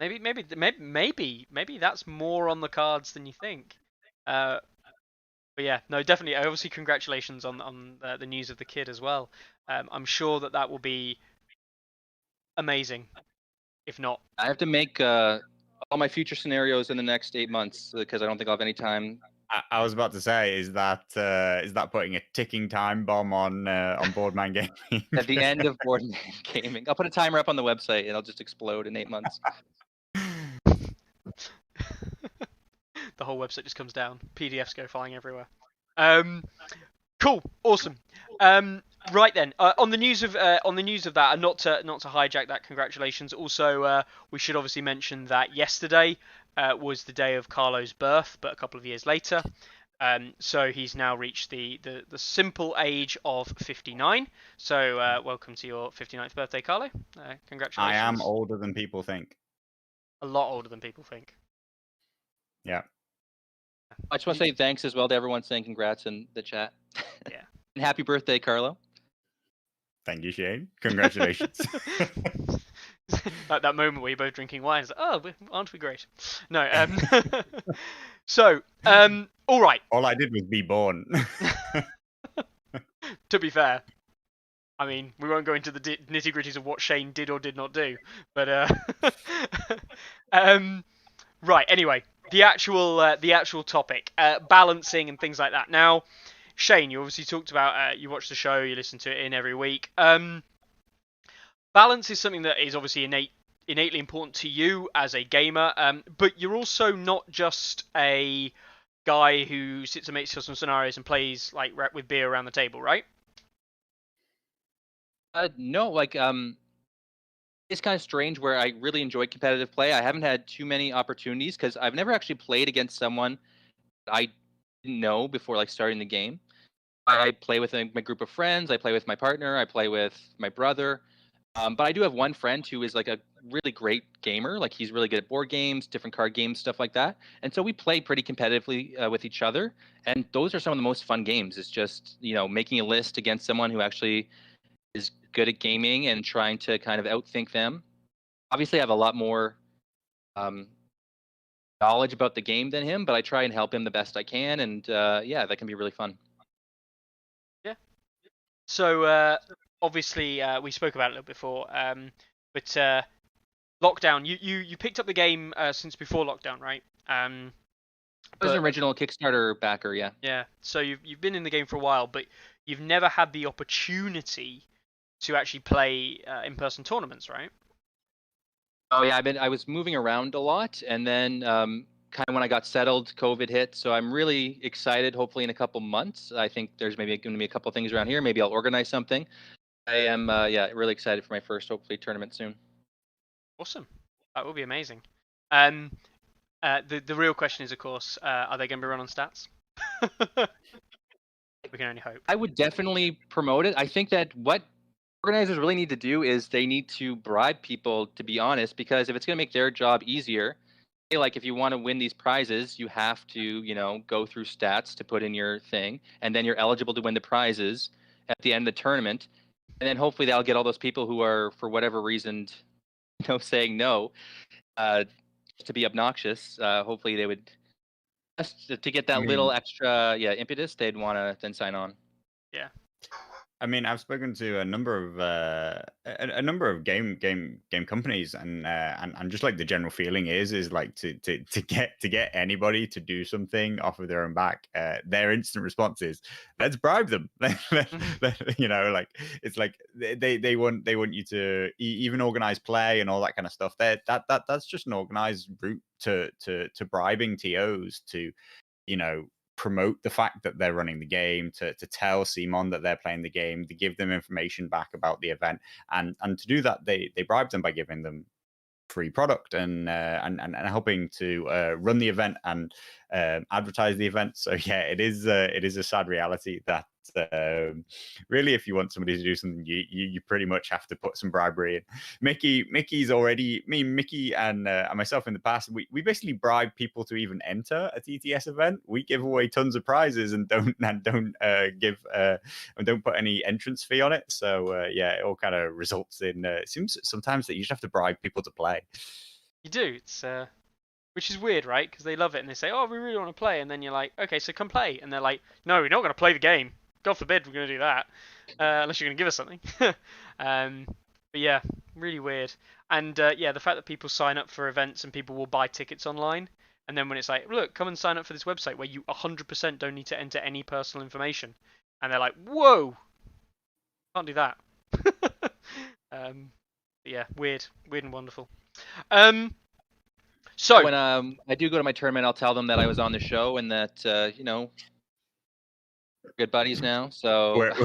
Maybe that's more on the cards than you think. But yeah, no, definitely. Obviously, congratulations on the news of the kid as well. I'm sure that will be amazing. If not, I have to make all my future scenarios in the next 8 months because I don't think I'll have any time. I was about to say, is that putting a ticking time bomb on Boardman Gaming? At the end of Boardman Gaming, I'll put a timer up on the website and it'll just explode in 8 months. The whole website just comes down. PDFs go flying everywhere. Cool, awesome. Right then, on the news of that, and not to hijack that, congratulations. Also, we should obviously mention that yesterday was the day of Carlo's birth, but a couple of years later. So he's now reached the simple age of 59. So welcome to your 59th birthday, Carlo. Congratulations. I am older than people think. A lot older than people think. Yeah. I just want to say thanks as well to everyone saying congrats in the chat. Yeah. And happy birthday, Carlo. Thank you, Shane. Congratulations. Like that moment where you're both drinking wine. It's like, oh, aren't we great? No. So, all right. All I did was be born. To be fair, I mean, we won't go into the nitty gritties of what Shane did or did not do, but right. Anyway, the actual topic, balancing and things like that. Now, Shane, you obviously talked about you watch the show, you listen to it in every week. Balance is something that is obviously innately important to you as a gamer, but you're also not just a guy who sits and makes custom scenarios and plays like with beer around the table, right? No, like it's kind of strange where I really enjoy competitive play. I haven't had too many opportunities because I've never actually played against someone I didn't know before like starting the game. I play with my group of friends. I play with my partner. I play with my brother. But I do have one friend who is like a really great gamer. Like he's really good at board games, different card games, stuff like that. And so we play pretty competitively with each other. And those are some of the most fun games. It's just, making a list against someone who actually is good at gaming and trying to kind of outthink them. Obviously, I have a lot more knowledge about the game than him, but I try and help him the best I can. And yeah, that can be really fun. Yeah. So obviously we spoke about it a little before, but lockdown. You picked up the game since before lockdown, right? I was an original Kickstarter backer, yeah. Yeah. So you've been in the game for a while, but you've never had the opportunity to actually play in-person tournaments, right? Oh yeah, I was moving around a lot, and then kind of when I got settled, COVID hit. So I'm really excited. Hopefully in a couple months, I think there's maybe going to be a couple things around here. Maybe I'll organize something. I am really excited for my first hopefully tournament soon. Awesome. That will be amazing. The real question is, of course, are they going to be run on stats? We can only hope. I would definitely promote it. I think that what organizers really need to do is they need to bribe people, to be honest, because if it's going to make their job easier, like if you want to win these prizes, you have to, go through stats to put in your thing, and then you're eligible to win the prizes at the end of the tournament. And then hopefully that'll get all those people who are, for whatever reason, saying no, to be obnoxious. Hopefully they would, just to get that little extra, impetus, they'd want to then sign on. Yeah. I mean, I've spoken to a number of game companies, and just like the general feeling is like to get anybody to do something off of their own back. Their instant response is, let's bribe them. Like it's like they want you to even organize play and all that kind of stuff. That's just an organized route to bribing TOs to promote the fact that they're running the game, to tell Simon that they're playing the game, to give them information back about the event, and to do that they bribe them by giving them free product and helping to run the event and advertise the event. So yeah, it is a sad reality that really, if you want somebody to do something, you pretty much have to put some bribery in. Mickey's already, Mickey and myself in the past, we basically bribe people to even enter a TTS event. We give away tons of prizes and don't put any entrance fee on it. So yeah, it all kind of results in it seems sometimes that you just have to bribe people to play. You do. It's which is weird, right? Because they love it and they say, "Oh, we really want to play," and then you're like, "Okay, so come play," and they're like, "No, we're not going to play the game. God forbid we're going to do that, unless you're going to give us something." But yeah, really weird. And yeah, the fact that people sign up for events and people will buy tickets online, and then when it's like, "Look, come and sign up for this website where you 100% don't need to enter any personal information," and they're like, "Whoa, can't do that." But yeah, weird and wonderful. So when I do go to my tournament, I'll tell them that I was on the show and that good buddies now. So We're they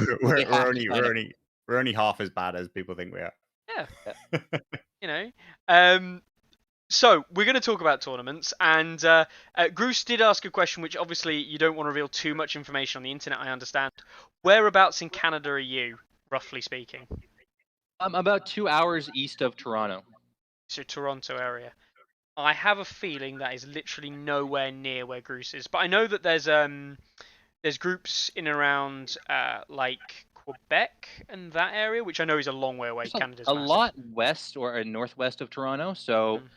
have to sign up. we're only half as bad as people think we are. Yeah, you know. So we're going to talk about tournaments, and Bruce did ask a question, which obviously you don't want to reveal too much information on the internet. I understand. Whereabouts in Canada are you, roughly speaking? I'm about 2 hours east of Toronto. So Toronto area. I have a feeling that is literally nowhere near where Bruce is, but I know that there's groups in around like Quebec and that area, which I know is a long way away. It's like Canada's a massive. lot west or northwest of Toronto. So Mm.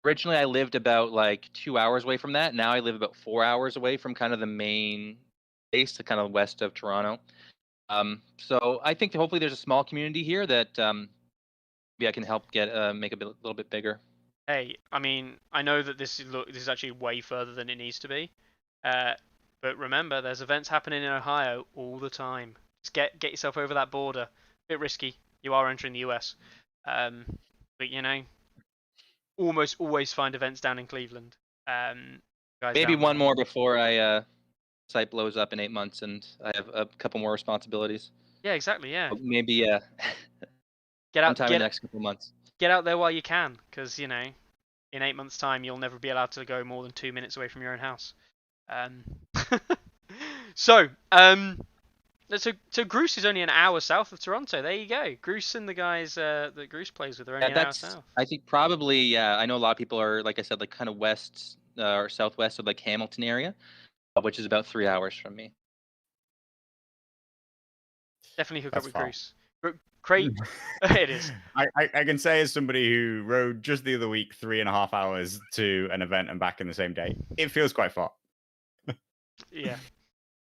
originally I lived about like 2 hours away from that. Now I live about 4 hours away from kind of the main base, the kind of west of Toronto. So I think hopefully there's a small community here that maybe I can help get make a little bit bigger. Hey, I mean, I know that this is actually way further than it needs to be, but remember, there's events happening in Ohio all the time. Just get yourself over that border. Bit risky. You are entering the US, but you know, almost always find events down in Cleveland. Guys Maybe down one there. more before site blows up in 8 months and I have a couple more responsibilities. Yeah, exactly. Yeah, Maybe get out, sometime in the next couple months. get out there while you can, because you know, in 8 months' time, you'll never be allowed to go more than 2 minutes away from your own house. Um, so, so Bruce is only an hour south of Toronto. There you go. Bruce and the guys that Bruce plays with are only an hour south. I think probably, yeah. I know a lot of people are, like I said, like kind of west or southwest of like Hamilton area, which is about 3 hours from me. Definitely hook That's up with far. Bruce. Craig, it is. I can say as somebody who rode just the other week 3.5 hours to an event and back in the same day, it feels quite far. Yeah.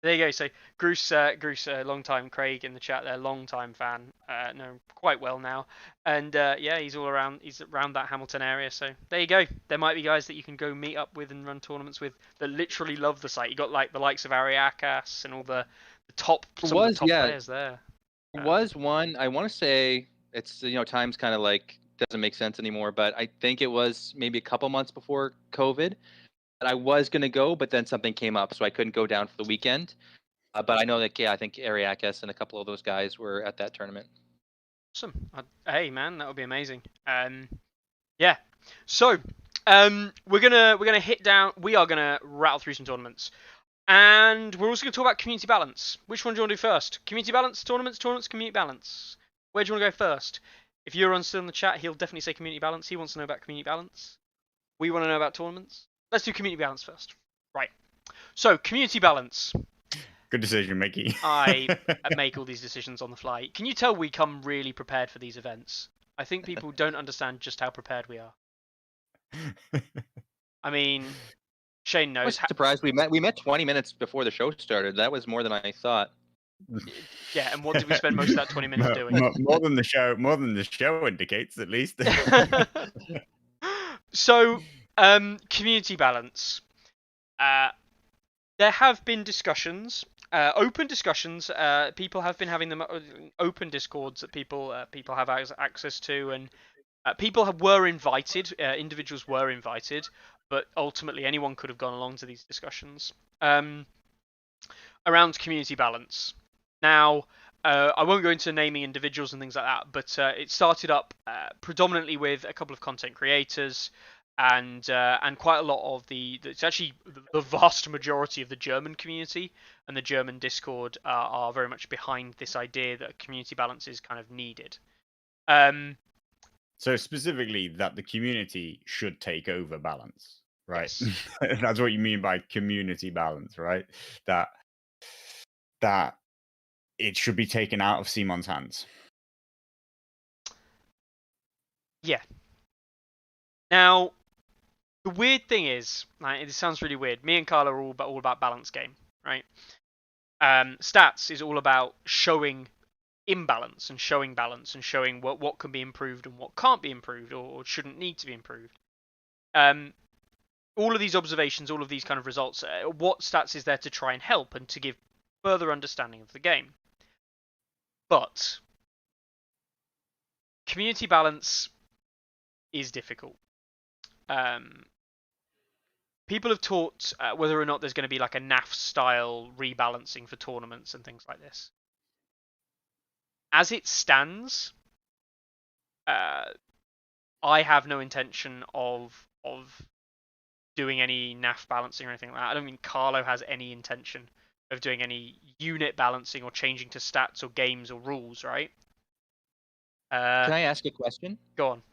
There you go. So Bruce, long time Craig in the chat there, long time fan, know quite well now, and yeah, he's around that Hamilton area. So there you go. There might be guys that you can go meet up with and run tournaments with that literally love the site. You got like the likes of Ariakas and all the top some of the top players there. There was one. I want to say it's time's kind of like doesn't make sense anymore, but I think it was maybe a couple months before COVID. I was gonna go, but then something came up, so I couldn't go down for the weekend. But I know that I think Ariakis and a couple of those guys were at that tournament. Awesome. Hey man, that would be amazing. Yeah. So, we're gonna hit down. We are gonna rattle through some tournaments, and we're also gonna talk about community balance. Which one do you want to do first? Community balance, tournaments, community balance. Where do you want to go first? If you're still in the chat, he'll definitely say community balance. He wants to know about community balance. We want to know about tournaments. Let's do community balance first. Right. So, community balance. Good decision, Mickey. I make all these decisions on the fly. Can you tell we come really prepared for these events? I think people don't understand just how prepared we are. I mean, Shane knows. I was surprised we met 20 minutes before the show started. That was more than I thought. Yeah, and what did we spend most of that 20 minutes doing? More than the show indicates, at least. So, community balance. There have been discussions, open discussions. People have been having them open discords that people have access to, and people were invited. Individuals were invited, but ultimately anyone could have gone along to these discussions around community balance. Now, I won't go into naming individuals and things like that, but it started up predominantly with a couple of content creators. And quite a lot of it's actually the vast majority of the German community and the German Discord are very much behind this idea that community balance is kind of needed. So specifically that the community should take over balance, right? Yes. That's what you mean by community balance, right? That it should be taken out of Simon's hands. Yeah. Now, the weird thing is, it sounds really weird. Me and Carlo are all about balance game, right? Stats is all about showing imbalance and showing balance and showing what can be improved and what can't be improved or shouldn't need to be improved. All of these observations, all of these kind of results, what stats is there to try and help and to give further understanding of the game. But community balance is difficult. people have talked whether or not there's going to be like a NAF style rebalancing for tournaments and things like this. As it stands, I have no intention of doing any NAF balancing or anything like that. I don't think Carlo has any intention of doing any unit balancing or changing to stats or games or rules, right? Can I ask a question? Go on.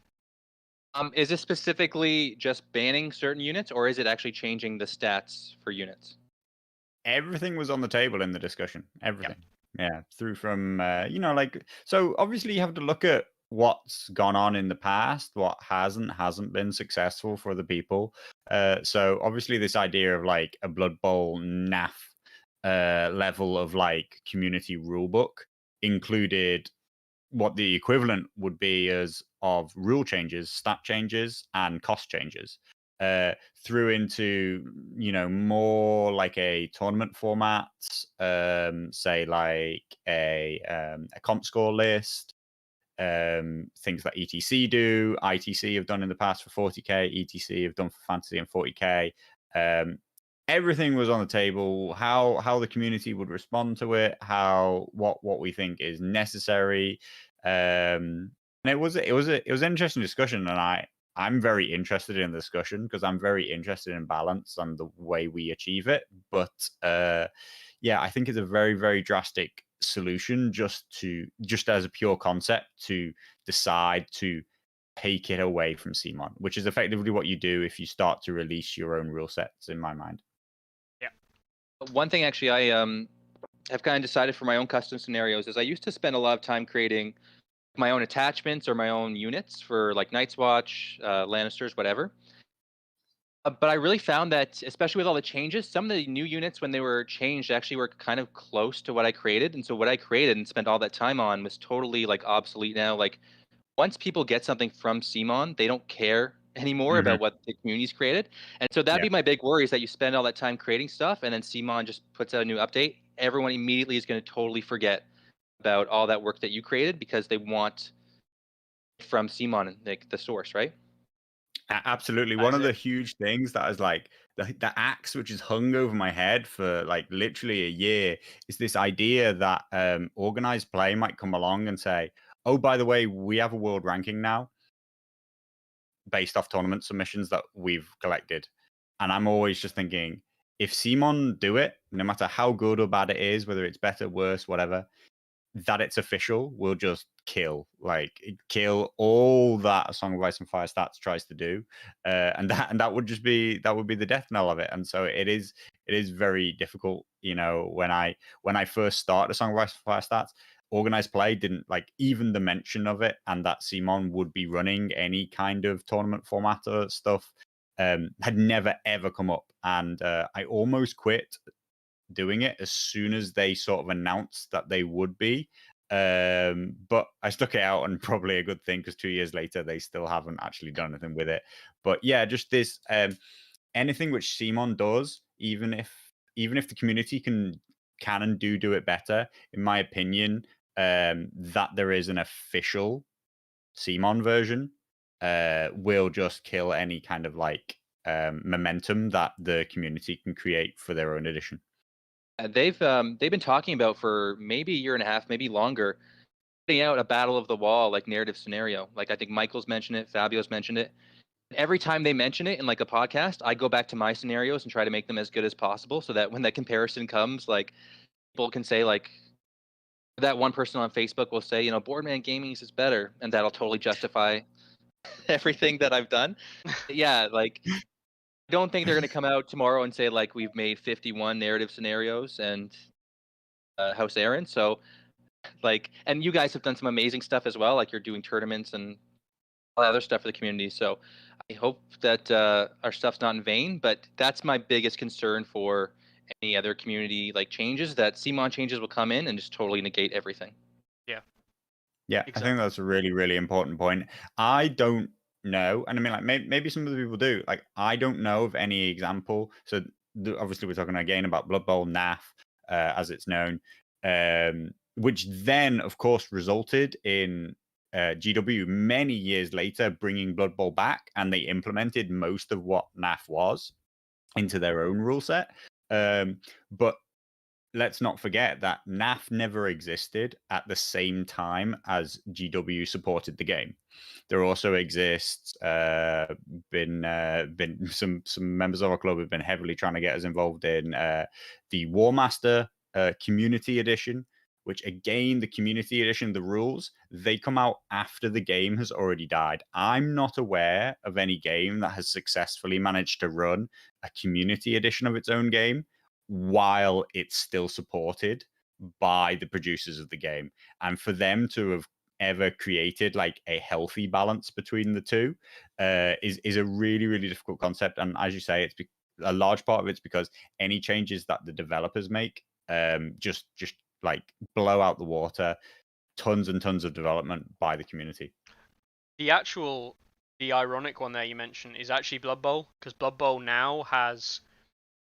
Is this specifically just banning certain units, or is it actually changing the stats for units? Everything was on the table in the discussion. Everything. Yeah, through from like, so obviously you have to look at what's gone on in the past, what hasn't been successful for the people. So obviously this idea of like a Blood Bowl NAF level of like community rulebook included what the equivalent would be as of rule changes, stat changes, and cost changes. Through into more like a tournament format, say like a comp score list, things that ETC do, ITC have done in the past for 40k, ETC have done for fantasy and 40k. Everything was on the table. How the community would respond to it, what we think is necessary, and it was an interesting discussion, and I'm very interested in the discussion because I'm very interested in balance and the way we achieve it. But yeah, I think it's a very, very drastic solution just as a pure concept to decide to take it away from CMON, which is effectively what you do if you start to release your own rule sets, in my mind. Yeah. One thing actually I have kind of decided for my own custom scenarios is I used to spend a lot of time creating my own attachments or my own units for like Night's Watch, Lannisters, whatever. But I really found that, especially with all the changes, some of the new units, when they were changed, actually were kind of close to what I created. And so what I created and spent all that time on was totally like obsolete now. Like once people get something from CMON, they don't care anymore about what the community's created. And so that'd be my big worry, is that you spend all that time creating stuff and then CMON just puts out a new update. Everyone immediately is going to totally forget about all that work that you created because they want from CMON, like the source, right? Absolutely. One of the huge things that is like the axe which is hung over my head for like literally a year is this idea that organized play might come along and say, oh, by the way, we have a world ranking now based off tournament submissions that we've collected. And I'm always just thinking, if CMON do it, no matter how good or bad it is, whether it's better, worse, whatever, that it's official will just kill all that Song of Ice and Fire stats tries to do, and that would be the death knell of it. And so it is very difficult. When I first started Song of Ice and Fire stats, organized play didn't like even the mention of it, and that CMON would be running any kind of tournament format or stuff had never ever come up, and I almost quit doing it as soon as they sort of announced that they would be. But I stuck it out, and probably a good thing because 2 years later they still haven't actually done anything with it. But yeah, just this anything which CMON does, even if the community can and do it better, in my opinion, that there is an official CMON version will just kill any kind of like momentum that the community can create for their own edition. They've been talking about for maybe a year and a half, maybe longer, putting out a Battle of the Wall like narrative scenario. Like I think Michael's mentioned it, Fabio's mentioned it. Every time they mention it in like a podcast, I go back to my scenarios and try to make them as good as possible, so that when that comparison comes, like people can say like that one person on Facebook will say, Boardman Gaming's is better, and that'll totally justify everything that I've done. Yeah, like I don't think they're going to come out tomorrow and say like we've made 51 narrative scenarios and House Aaron. So like, and you guys have done some amazing stuff as well. Like you're doing tournaments and all other stuff for the community. So I hope that our stuff's not in vain. But that's my biggest concern for any other community like changes, that CMON changes will come in and just totally negate everything. Yeah, exactly. I think that's a really, really important point. I don't know, and I mean, like maybe some of the people do. Like, I don't know of any example. So obviously, we're talking again about Blood Bowl NAF, as it's known, which then, of course, resulted in GW many years later bringing Blood Bowl back, and they implemented most of what NAF was. into their own rule set. But let's not forget that NAF never existed at the same time as GW supported the game. There also exists been some members of our club have been heavily trying to get us involved in the War Master Community Edition, which again, the Community Edition, the rules, they come out after the game has already died. I'm not aware of any game that has successfully managed to run a Community Edition of its own game while it's still supported by the producers of the game. And for them to have ever created like a healthy balance between the two is a really, really difficult concept. And as you say, it's a large part of it's because any changes that the developers make just like blow out the water, tons and tons of development by the community. The ironic one there you mentioned is actually Blood Bowl, because Blood Bowl now has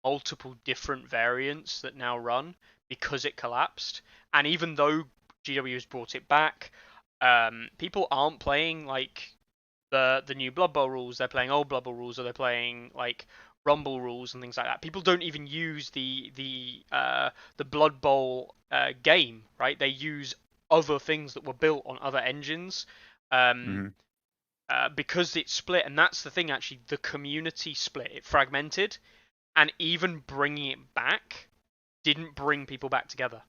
multiple different variants that now run because it collapsed. And even though GW has brought it back, people aren't playing like the new Blood Bowl rules. They're playing old Blood Bowl rules, or they're playing like Rumble rules and things like that. People don't even use the Blood Bowl game, right? They use other things that were built on other engines. Because it's split, and that's the thing. Actually, the community split, it fragmented, and even bringing it back didn't bring people back together.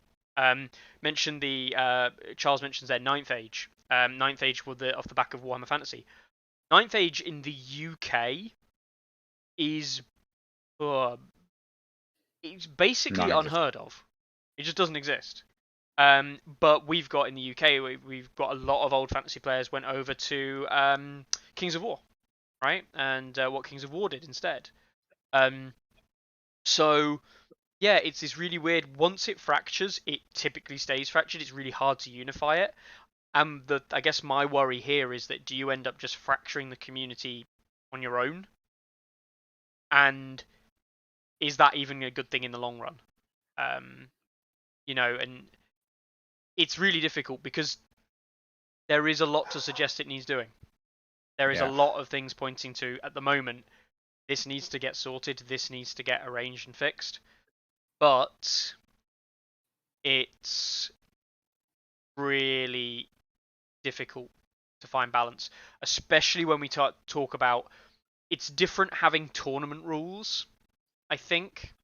Mentioned Charles mentions their Ninth Age. Ninth Age were off the back of Warhammer Fantasy. Ninth Age in the UK is it's basically unheard of. It just doesn't exist. But we've got in the UK, we've got a lot of old fantasy players went over to Kings of War, right? And what Kings of War did instead. So yeah, it's this really weird. Once it fractures, it typically stays fractured. It's really hard to unify it. And I guess my worry here is that do you end up just fracturing the community on your own? And is that even a good thing in the long run? And it's really difficult because there is a lot to suggest it needs doing. There is a lot of things pointing to, at the moment, this needs to get sorted, this needs to get arranged and fixed. But it's really difficult to find balance, especially when we talk about it's different having tournament rules, I think,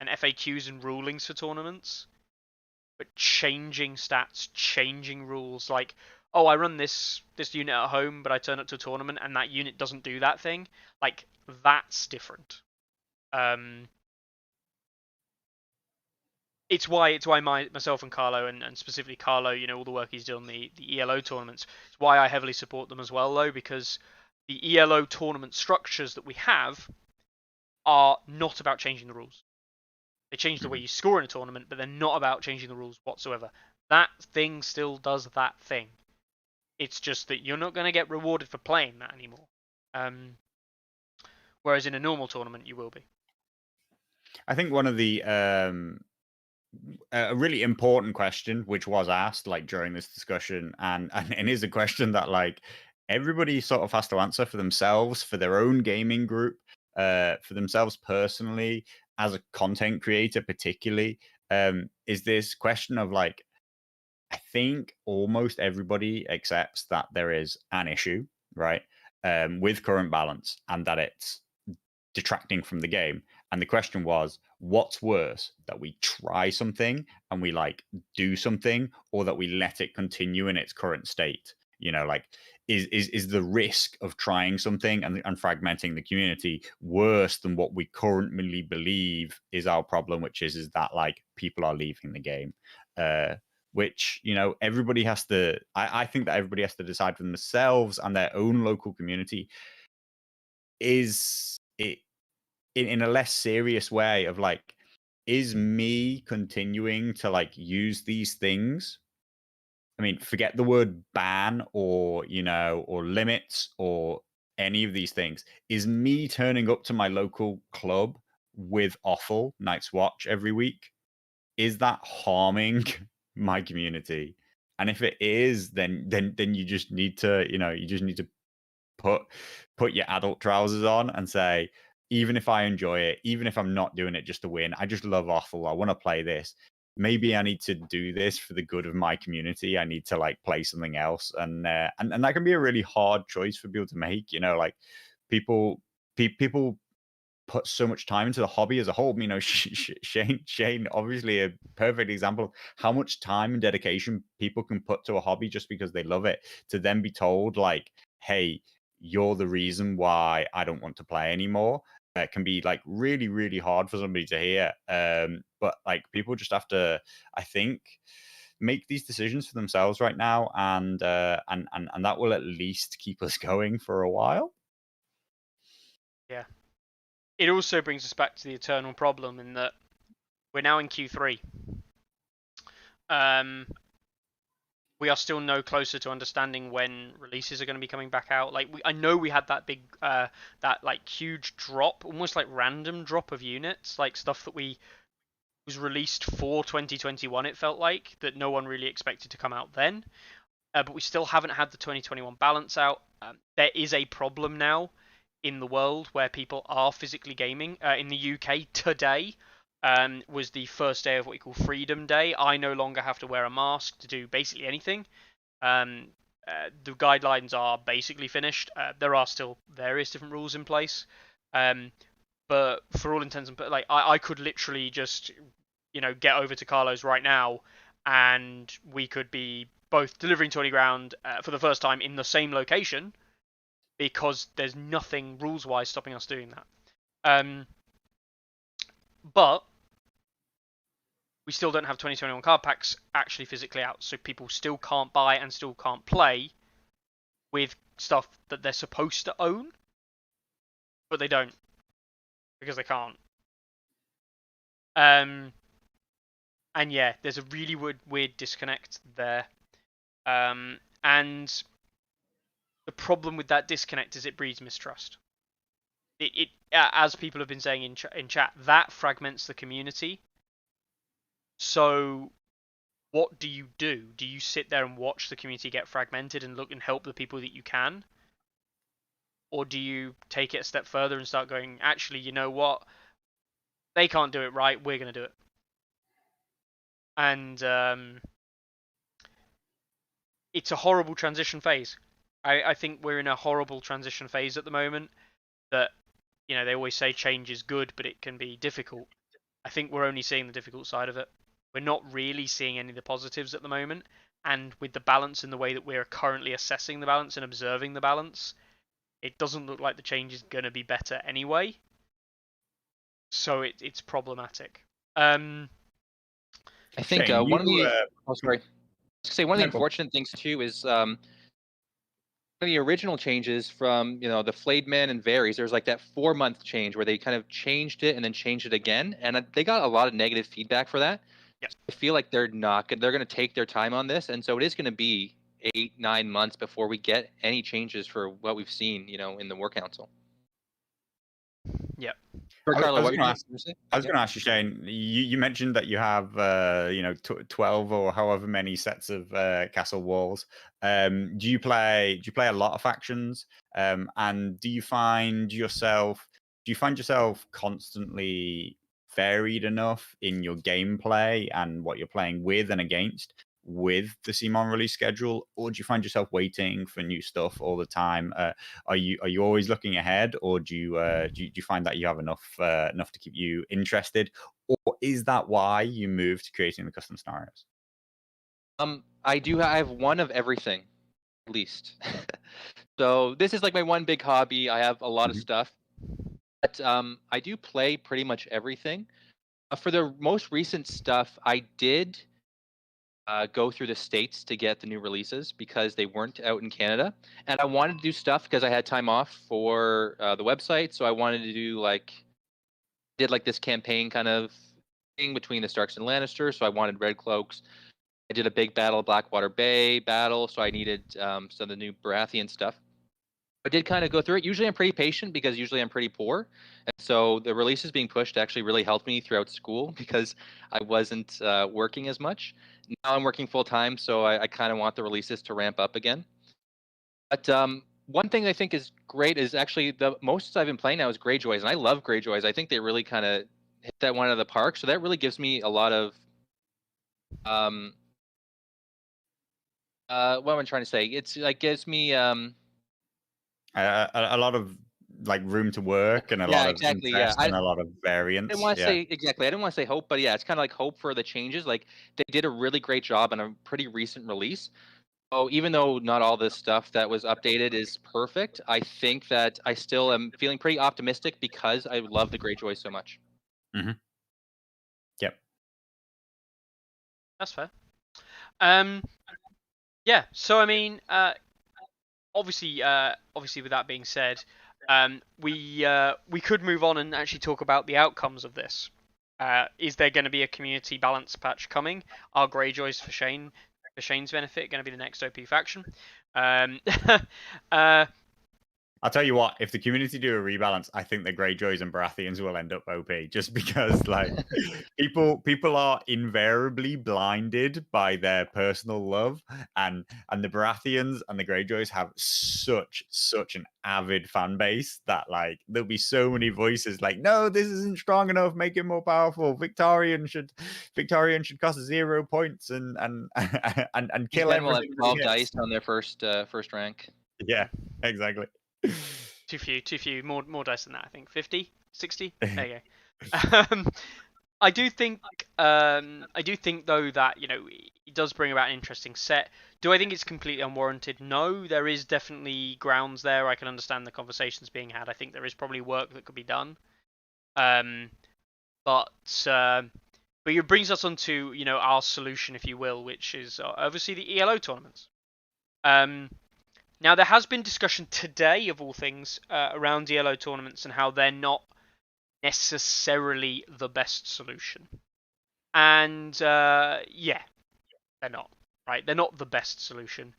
and FAQs and rulings for tournaments, but changing stats, changing rules, like, oh, I run this unit at home, but I turn up to a tournament and that unit doesn't do that thing, like, that's different. It's why myself and Carlo, and specifically Carlo, all the work he's done on the ELO tournaments, it's why I heavily support them as well, though, because the ELO tournament structures that we have are not about changing the rules. They change the way you score in a tournament, but they're not about changing the rules whatsoever. That thing still does that thing. It's just that you're not going to get rewarded for playing that anymore. Whereas in a normal tournament, you will be. I think one of the a really important question which was asked like during this discussion, and is a question that like everybody sort of has to answer for themselves, for their own gaming group, for themselves personally, as a content creator particularly, is this question of like, I think almost everybody accepts that there is an issue, right, with current balance, and that it's detracting from the game. And the question was, what's worse, that we try something and we like do something, or that we let it continue in its current state? Like, is the risk of trying something and fragmenting the community worse than what we currently believe is our problem, which is that like people are leaving the game? Which everybody has to. I think that everybody has to decide for themselves and their own local community. Is it in a less serious way of like, is me continuing to like use these things? I mean, forget the word ban or limits or any of these things. Is me turning up to my local club with Offal Night's Watch every week, is that harming my community? And if it is, then you just need to put your adult trousers on and say, even if I enjoy it, even if I'm not doing it just to win, I just love Othel. I want to play this. Maybe I need to do this for the good of my community. I need to like play something else, and that can be a really hard choice for people to make. You know, like people put so much time into the hobby as a whole. You know, Shane, obviously a perfect example of how much time and dedication people can put to a hobby just because they love it. To then be told like, "Hey, you're the reason why I don't want to play anymore." It can be like really, really hard for somebody to hear. But like people just have to, I think, make these decisions for themselves right now, and that will at least keep us going for a while. Yeah. It also brings us back to the eternal problem in that we're now in Q3. We are still no closer to understanding when releases are going to be coming back out. Like I know we had that big, that like huge drop, almost like random drop of units, like stuff that was released for 2021. It felt like that no one really expected to come out then. But we still haven't had the 2021 balance out. There is a problem now in the world where people are physically gaming. In the UK today was the first day of what we call Freedom Day. I no longer have to wear a mask to do basically anything. The guidelines are basically finished. There are still various different rules in place. But for all intents and purposes, like I could literally just, get over to Carlo's right now, and we could be both delivering Tourney Ground for the first time in the same location, because there's nothing rules-wise stopping us doing that. But we still don't have 2021 card packs actually physically out, so people still can't buy and still can't play with stuff that they're supposed to own, but they don't, because they can't. And yeah, there's a really weird disconnect there. And the problem with that disconnect is it breeds mistrust. It as people have been saying in chat, that fragments the community. So what do you do? Do you sit there and watch the community get fragmented and look and help the people that you can? Or do you take it a step further and start going, actually, you know what? They can't do it right, we're going to do it. And it's a horrible transition phase. I think we're in a horrible transition phase at the moment. That, they always say change is good, but it can be difficult. I think we're only seeing the difficult side of it. We're not really seeing any of the positives at the moment. And with the balance in the way that we're currently assessing the balance and observing the balance, it doesn't look like the change is going to be better anyway. So it's problematic. I think Shane, one of the one of the unfortunate things too is one of the original changes from the Flayed Man and Varys. There's like that 4-month change where they kind of changed it and then changed it again, and they got a lot of negative feedback for that. Yeah. I feel like they're going to take their time on this, and so it is going to be 8-9 months before we get any changes for what we've seen, in the War Council. Yeah. Carlo, I was going to ask you, Shane. You mentioned that you have 12 or however many sets of castle walls. Do you play a lot of factions? And do you find yourself constantly varied enough in your gameplay and what you're playing with and against with the CMON release schedule, or do you find yourself waiting for new stuff all the time? Are you always looking ahead, or do you find that you have enough to keep you interested, or is that why you moved to creating the custom scenarios? I have one of everything, at least. So this is like my one big hobby. I have a lot of stuff, but I do play pretty much everything. For the most recent stuff, I did go through the States to get the new releases because they weren't out in Canada. And I wanted to do stuff because I had time off for the website. So I wanted to do did this campaign kind of thing between the Starks and Lannisters. So I wanted Red Cloaks. I did a big battle, Blackwater Bay battle. So I needed some of the new Baratheon stuff. I did kind of go through it. Usually I'm pretty patient because usually I'm pretty poor. And so the releases being pushed actually really helped me throughout school because I wasn't working as much. Now I'm working full time, so I kind of want the releases to ramp up again. But one thing I think is great is actually the most I've been playing now is Greyjoys, and I love Greyjoys. I think they really kind of hit that one out of the park. So that really gives me a lot of what am I trying to say? It's like gives me a lot of like room to work and a lot of exactly, yeah. interest and a lot of I didn't variance. want to Yeah. say exactly. I didn't want to say hope, but yeah, it's kind of like hope for the changes. Like they did a really great job on a pretty recent release. Oh, even though not all this stuff that was updated is perfect, I think that I still am feeling pretty optimistic because I love the Greyjoy so much. Mm-hmm. Yep. That's fair. Yeah. So I mean, obviously, with that being said, we could move on and actually talk about the outcomes of this. Is there going to be a community balance patch coming? Are Greyjoys for Shane's benefit going to be the next OP faction? I'll tell you what, if the community do a rebalance, I think the Greyjoys and Baratheons will end up OP just because like people are invariably blinded by their personal love, and the Baratheons and the Greyjoys have such an avid fan base that like there'll be so many voices like, no, this isn't strong enough, make it more powerful. Victorian should cost 0 points and These kill men will have everything. 12 dice on their first rank. Yeah, exactly. Too few. More dice than that, I think. 50, 60. There you go. I do think though that it does bring about an interesting set. Do I think it's completely unwarranted? No, there is definitely grounds there. I can understand the conversations being had. I think there is probably work that could be done. But it brings us on to our solution, if you will, which is obviously the ELO tournaments. Now, there has been discussion today, of all things, around ELO tournaments and how they're not necessarily the best solution. And, yeah, they're not, right? They're not the best solution.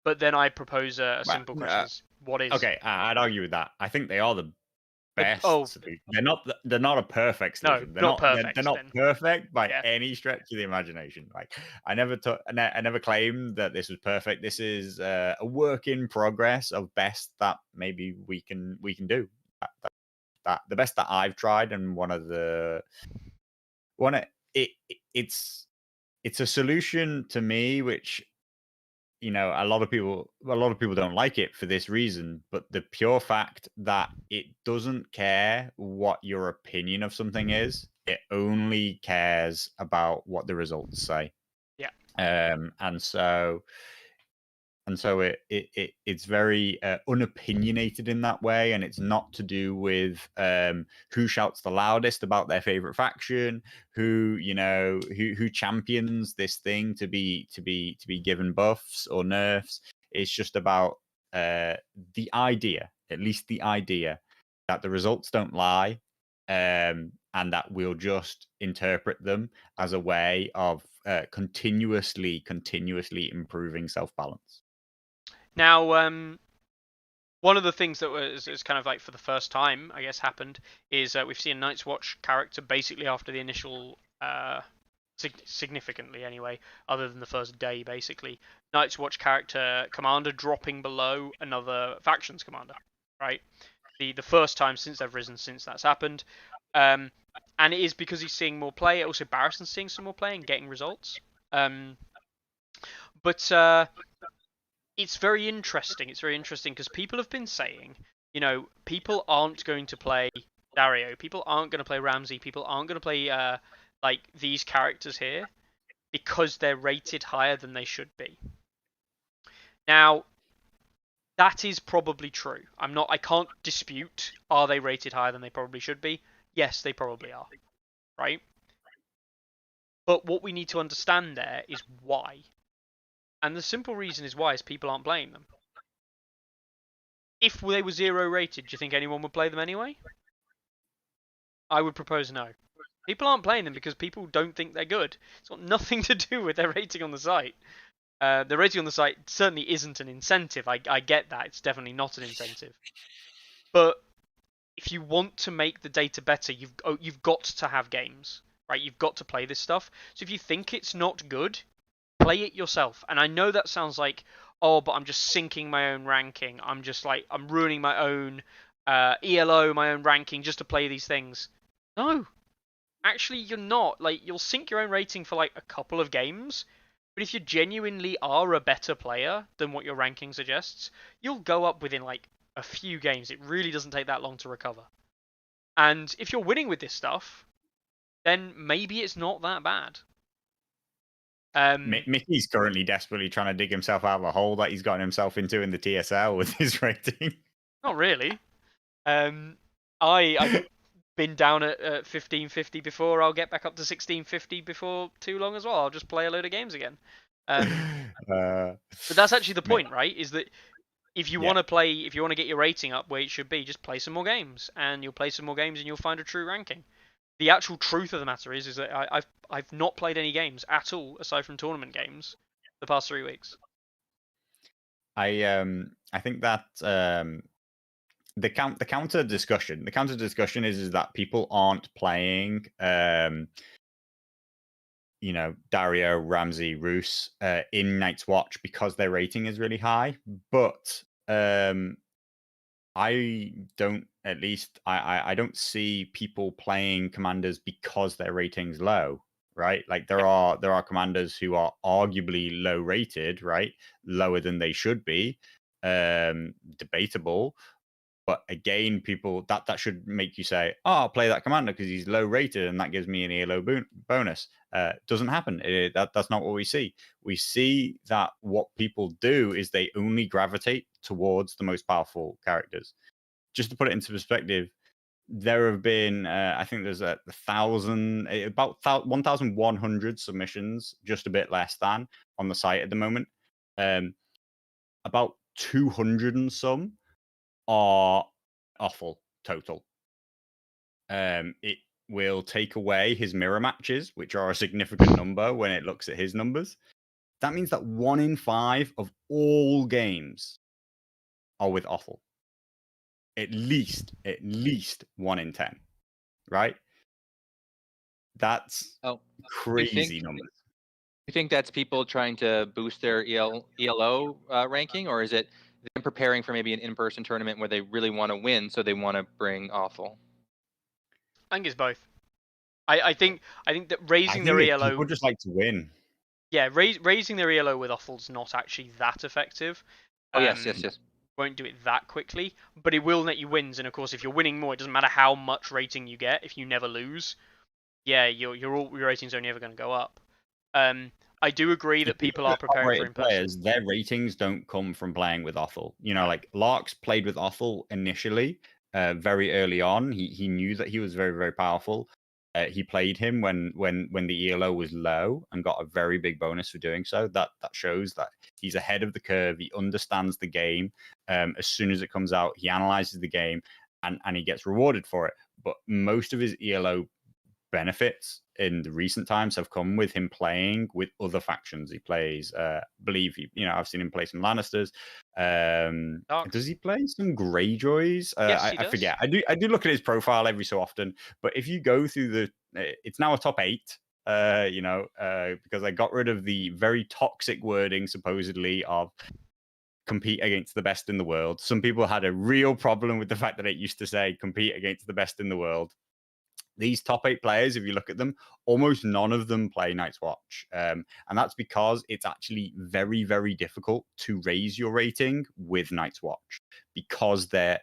But then I propose a simple question. What is? Okay, I'd argue with that. I think they are the best solution. They're not a perfect solution. No, not perfect. They're not perfect by Yeah. any stretch of the imagination. Like I never claimed that this was perfect. This is a work in progress of best that maybe we can do. That the best that I've tried, and it's a solution to me which a lot of people don't like it for this reason, but the pure fact that it doesn't care what your opinion of something is, it only cares about what the results say. Yeah. And so it's very unopinionated in that way, and it's not to do with who shouts the loudest about their favorite faction, who champions this thing to be given buffs or nerfs. It's just about the idea, at least the idea, that the results don't lie, and that we'll just interpret them as a way of continuously improving self-balance. Now, one of the things that was kind of like for the first time, I guess, happened is we've seen Night's Watch character basically after the initial, significantly anyway, other than the first day, basically, Night's Watch character commander dropping below another faction's commander, right? The first time since they've risen, since that's happened. And it is because he's seeing more play. Also, Barrison's seeing some more play and getting results. But it's very interesting. It's very interesting because people have been saying, people aren't going to play Dario. People aren't going to play Ramsay. People aren't going to play like these characters here because they're rated higher than they should be. Now, that is probably true. I can't dispute, are they rated higher than they probably should be? Yes, they probably are. Right? But what we need to understand there is why. And the simple reason is why is people aren't playing them. If they were 0 rated, do you think anyone would play them anyway? I would propose no. People aren't playing them because people don't think they're good. It's got nothing to do with their rating on the site. The rating on the site certainly isn't an incentive. I get that. It's definitely not an incentive. But if you want to make the data better, you've got to have games, right? You've got to play this stuff. So if you think it's not good, play it yourself. And I know that sounds like, oh, but I'm just sinking my own ranking. I'm just like, I'm ruining my own ELO, my own ranking just to play these things. No, actually, you're not. Like, you'll sink your own rating for like a couple of games, but if you genuinely are a better player than what your ranking suggests, you'll go up within like a few games. It really doesn't take that long to recover. And if you're winning with this stuff, then maybe it's not that bad. Mickey's currently desperately trying to dig himself out of the hole that he's gotten himself into in the TSL with his rating. Not really. I've been down at 1550 before. I'll get back up to 1650 before too long as well. I'll just play a load of games again. But that's actually the point, right? Is that if you want to play, if you want to get your rating up where it should be, just play some more games, and you'll play some more games, and you'll find a true ranking. The actual truth of the matter is that I've not played any games at all aside from tournament games the past 3 weeks. I think that the counter discussion is that people aren't playing Dario, Ramsey, Roos in Night's Watch because their rating is really high, but I don't see people playing commanders because their rating's low, right? Like there are commanders who are arguably low rated, right? Lower than they should be. Debatable. But again, people that should make you say, "Oh, I'll play that commander because he's low rated and that gives me an ELO bonus." Doesn't happen. That's not what we see. We see that what people do is they only gravitate towards the most powerful characters. Just to put it into perspective, there have been, I think there's about 1,100 submissions, just a bit less than, on the site at the moment. About 200 and some are awful total. It will take away his mirror matches, which are a significant number when it looks at his numbers. That means that 1 in 5 of all games are with awful. At least 1 in 10, right? That's crazy numbers. You think that's people trying to boost their ELO ranking, or is it them preparing for maybe an in-person tournament where they really want to win, so they want to bring awful? I think it's both. I think that raising their ELO, people just like to win. Yeah, raising their ELO with awful's not actually that effective. Oh yes. Won't do it that quickly, but it will net you wins. And of course, if you're winning more, it doesn't matter how much rating you get. If you never lose, yeah, your rating's only ever going to go up. I do agree that people are preparing for in-person players. Their ratings don't come from playing with awful. Like Larks played with awful initially, very early on. He knew that he was very, very powerful. He played him when the ELO was low and got a very big bonus for doing so. That shows that he's ahead of the curve. He understands the game. As soon as it comes out, he analyzes the game and he gets rewarded for it. But most of his ELO benefits in the recent times have come with him playing with other factions. He plays, I've seen him play some Lannisters. Does he play some Greyjoys? Yes, I forget. I do look at his profile every so often. But if you go through it's now a top 8. Because I got rid of the very toxic wording supposedly of compete against the best in the world. Some people had a real problem with the fact that it used to say compete against the best in the world. These top 8 players, if you look at them, almost none of them play Night's Watch. And that's because it's actually very, very difficult to raise your rating with Night's Watch because they're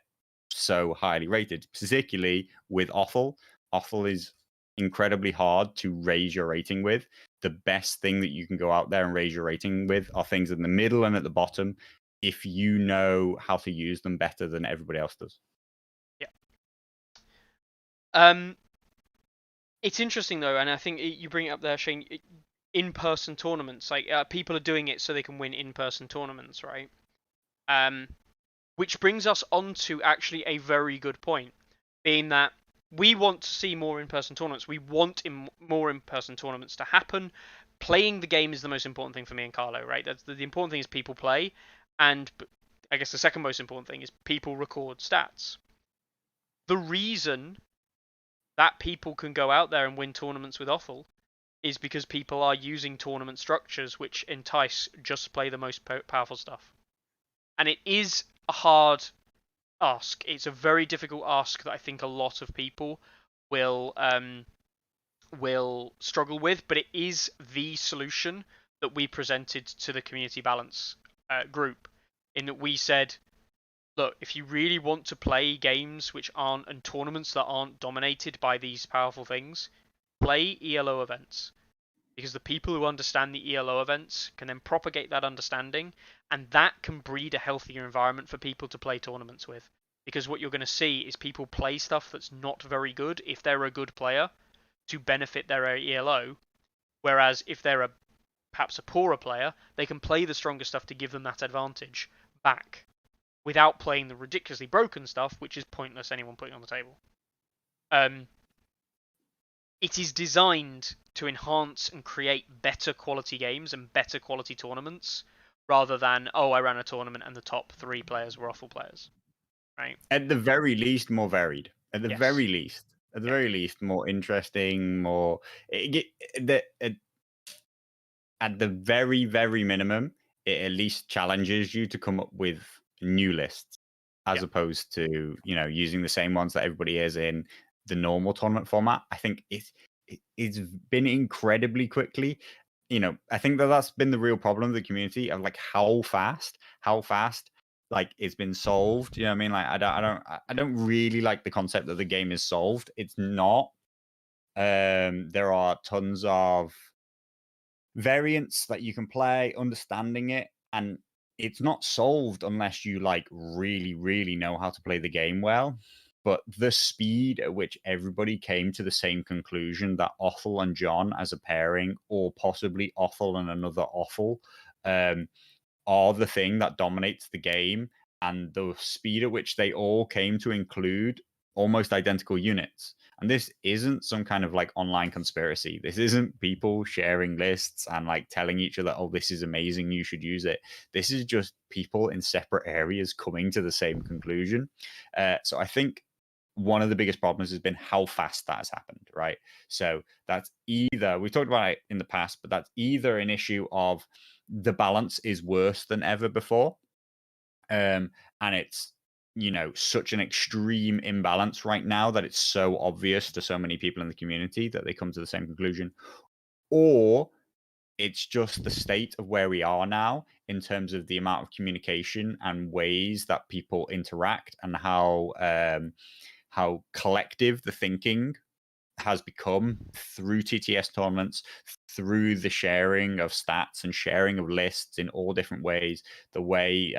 so highly rated, particularly with Awful. Awful is incredibly hard to raise your rating with. The best thing that you can go out there and raise your rating with are things in the middle and at the bottom if you know how to use them better than everybody else does. Yeah. It's interesting though, and I think you bring it up there, Shane. In-person tournaments, like people are doing it so they can win in-person tournaments, right? Which brings us on to actually a very good point, being that we want to see more in-person tournaments. We want more in-person tournaments to happen. Playing the game is the most important thing for me and Carlo, right? That's the important thing is people play, and I guess the second most important thing is people record stats. The reason that people can go out there and win tournaments with Offal is because people are using tournament structures which entice just to play the most powerful stuff. And it is a hard ask. It's a very difficult ask that I think a lot of people will struggle with, but it is the solution that we presented to the community balance group, in that we said, look, if you really want to play games which aren't, and tournaments that aren't dominated by these powerful things, play ELO events. Because the people who understand the ELO events can then propagate that understanding, and that can breed a healthier environment for people to play tournaments with. Because what you're going to see is people play stuff that's not very good if they're a good player to benefit their ELO, whereas if they're perhaps a poorer player, they can play the stronger stuff to give them that advantage back without playing the ridiculously broken stuff, which is pointless anyone putting on the table. It is designed to enhance and create better quality games and better quality tournaments, rather than, I ran a tournament and the top 3 players were awful players. Right? At the very least, more varied. At the Yes. very least. At the very least, more interesting, more... At the very, very minimum, it at least challenges you to come up with new lists, as opposed to, using the same ones that everybody is in the normal tournament format. I think it's been incredibly quickly. I think that's been the real problem of the community, of like how fast like it's been solved. You know what I mean? Like I don't really like the concept that the game is solved. It's not. There are tons of variants that you can play, understanding it, and it's not solved unless you like really, really know how to play the game well. But the speed at which everybody came to the same conclusion that Othel and John as a pairing, or possibly Othel and another Othel, are the thing that dominates the game, and the speed at which they all came to include almost identical units. And this isn't some kind of like online conspiracy. This isn't people sharing lists and like telling each other, oh, this is amazing, you should use it. This is just people in separate areas coming to the same conclusion. So I think one of the biggest problems has been how fast that has happened, right? So that's either, we've talked about it in the past, but that's either an issue of the balance is worse than ever before. And it's, such an extreme imbalance right now that it's so obvious to so many people in the community that they come to the same conclusion. Or it's just the state of where we are now in terms of the amount of communication and ways that people interact, and how collective the thinking has become through TTS tournaments, through the sharing of stats and sharing of lists in all different ways, the way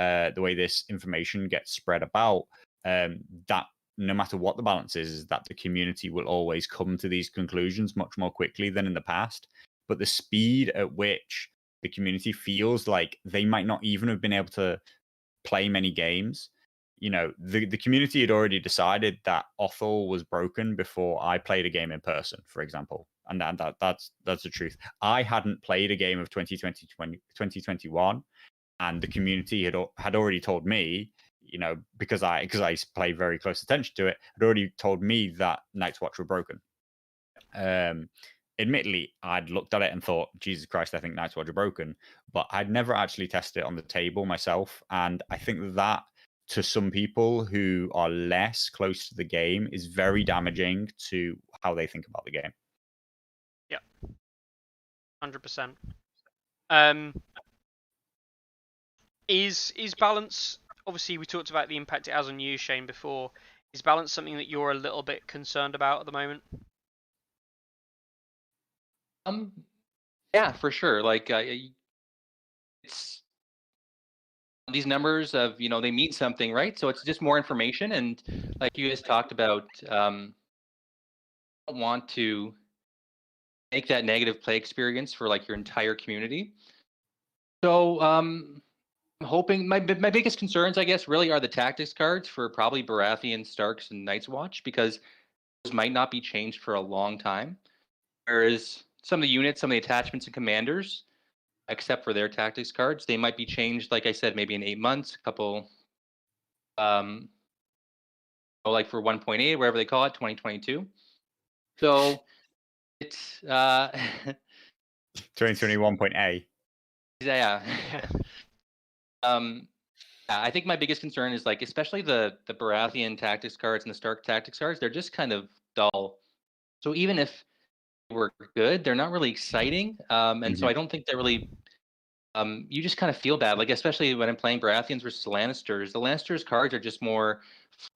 this information gets spread about, that no matter what the balance is that the community will always come to these conclusions much more quickly than in the past. But the speed at which the community feels like they might not even have been able to play many games. The community had already decided that Othel was broken before I played a game in person, for example. And that's the truth. I hadn't played a game of 2021, and the community had already told me, because I pay very close attention to it, had already told me that Night's Watch were broken. Admittedly, I'd looked at it and thought, Jesus Christ, I think Night's Watch are broken, but I'd never actually tested it on the table myself. And I think that to some people who are less close to the game is very damaging to how they think about the game. Yeah, 100%. Is balance, obviously we talked about the impact it has on you, Shane, before. Is balance something that you're a little bit concerned about at the moment? Yeah, for sure. Like it's these numbers of, they mean something, right? So it's just more information, and like you guys talked about, don't want to make that negative play experience for like your entire community. So I'm hoping my biggest concerns, I guess, really are the tactics cards for probably Baratheon, Starks, and Night's Watch, because those might not be changed for a long time. Whereas some of the units, some of the attachments and commanders, except for their tactics cards, they might be changed, like I said, maybe in 8 months, a couple, like for 1.8, wherever they call it, 2022. So it's 2021.A. Yeah. I think my biggest concern is like, especially the Baratheon tactics cards and the Stark tactics cards, they're just kind of dull. So even if they were good, they're not really exciting. And so I don't think they're really. You just kind of feel bad, like especially when I'm playing Baratheons versus Lannisters. The Lannisters cards are just more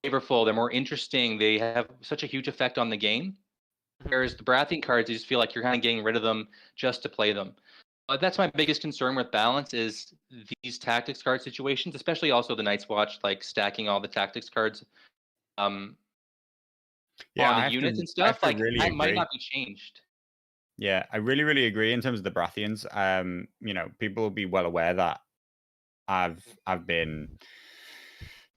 flavorful. They're more interesting. They have such a huge effect on the game. Whereas the Baratheon cards, you just feel like you're kind of getting rid of them just to play them. But that's my biggest concern with balance is these tactics card situations, especially also the Night's Watch, like stacking all the tactics cards Yeah, on units and stuff. Like really that might agree. not be changed. Yeah, I really, really agree in terms of the Baratheons. People will be well aware that I've been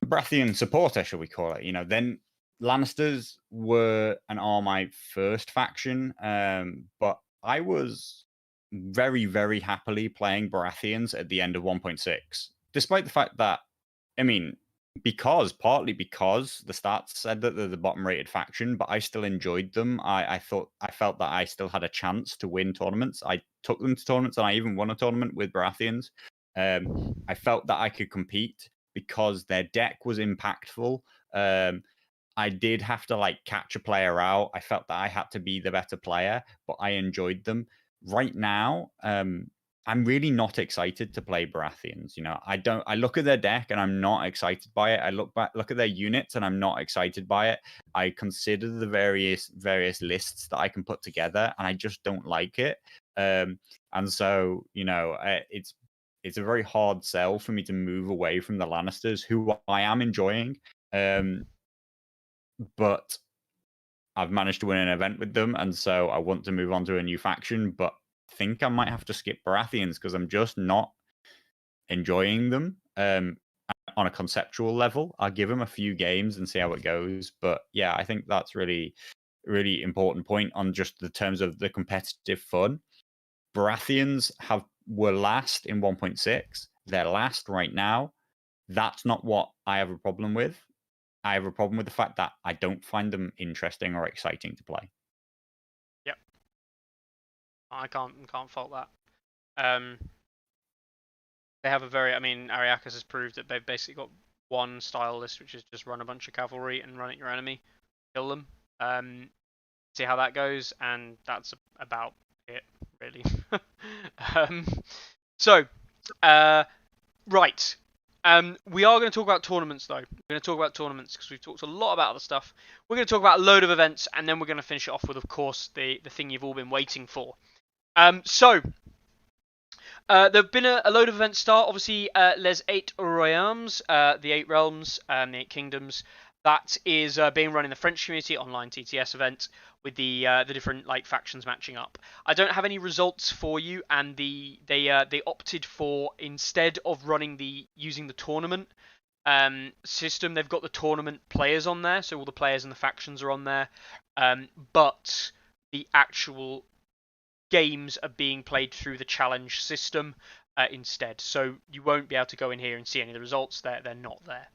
a Baratheon supporter, shall we call it? Then Lannisters were and are my first faction, but I was very, very happily playing Baratheons at the end of 1.6, despite the fact that, I mean, partly because the stats said that they're the bottom rated faction, but I still enjoyed them. I felt that I still had a chance to win tournaments. I took them to tournaments and I even won a tournament with Baratheons. I felt that I could compete because their deck was impactful. I did have to like catch a player out. I felt that I had to be the better player, but I enjoyed them. Right now, I'm really not excited to play Baratheons. I look at their deck and I'm not excited by it. I look at their units and I'm not excited by it. I consider the various lists that I can put together and I just don't like it. And so, it's a very hard sell for me to move away from the Lannisters, who I am enjoying. But I've managed to win an event with them, and so I want to move on to a new faction, but I think I might have to skip Baratheons because I'm just not enjoying them on a conceptual level. I'll give them a few games and see how it goes. But yeah, I think that's really, really important point on just the terms of the competitive fun. Baratheons were last in 1.6. They're last right now. That's not what I have a problem with. I have a problem with the fact that I don't find them interesting or exciting to play. Yep. I can't fault that. They have a very, Ariakas has proved that they've basically got one style list, which is just run a bunch of cavalry and run at your enemy, kill them, see how that goes, and that's about it, really. Right. We are going to talk about tournaments, though. We're going to talk about tournaments because we've talked a lot about other stuff. We're going to talk about a load of events, and then we're going to finish it off with, of course, the thing you've all been waiting for. There have been a load of events start. Obviously, Les 8 Royaumes, the 8 realms, the 8 kingdoms. That is being run in the French community online TTS event with the different factions matching up. I don't have any results for you, and they opted for, instead of using the tournament system, they've got the tournament players on there, so all the players and the factions are on there, but the actual games are being played through the challenge system instead. So you won't be able to go in here and see any of the results. They're not there.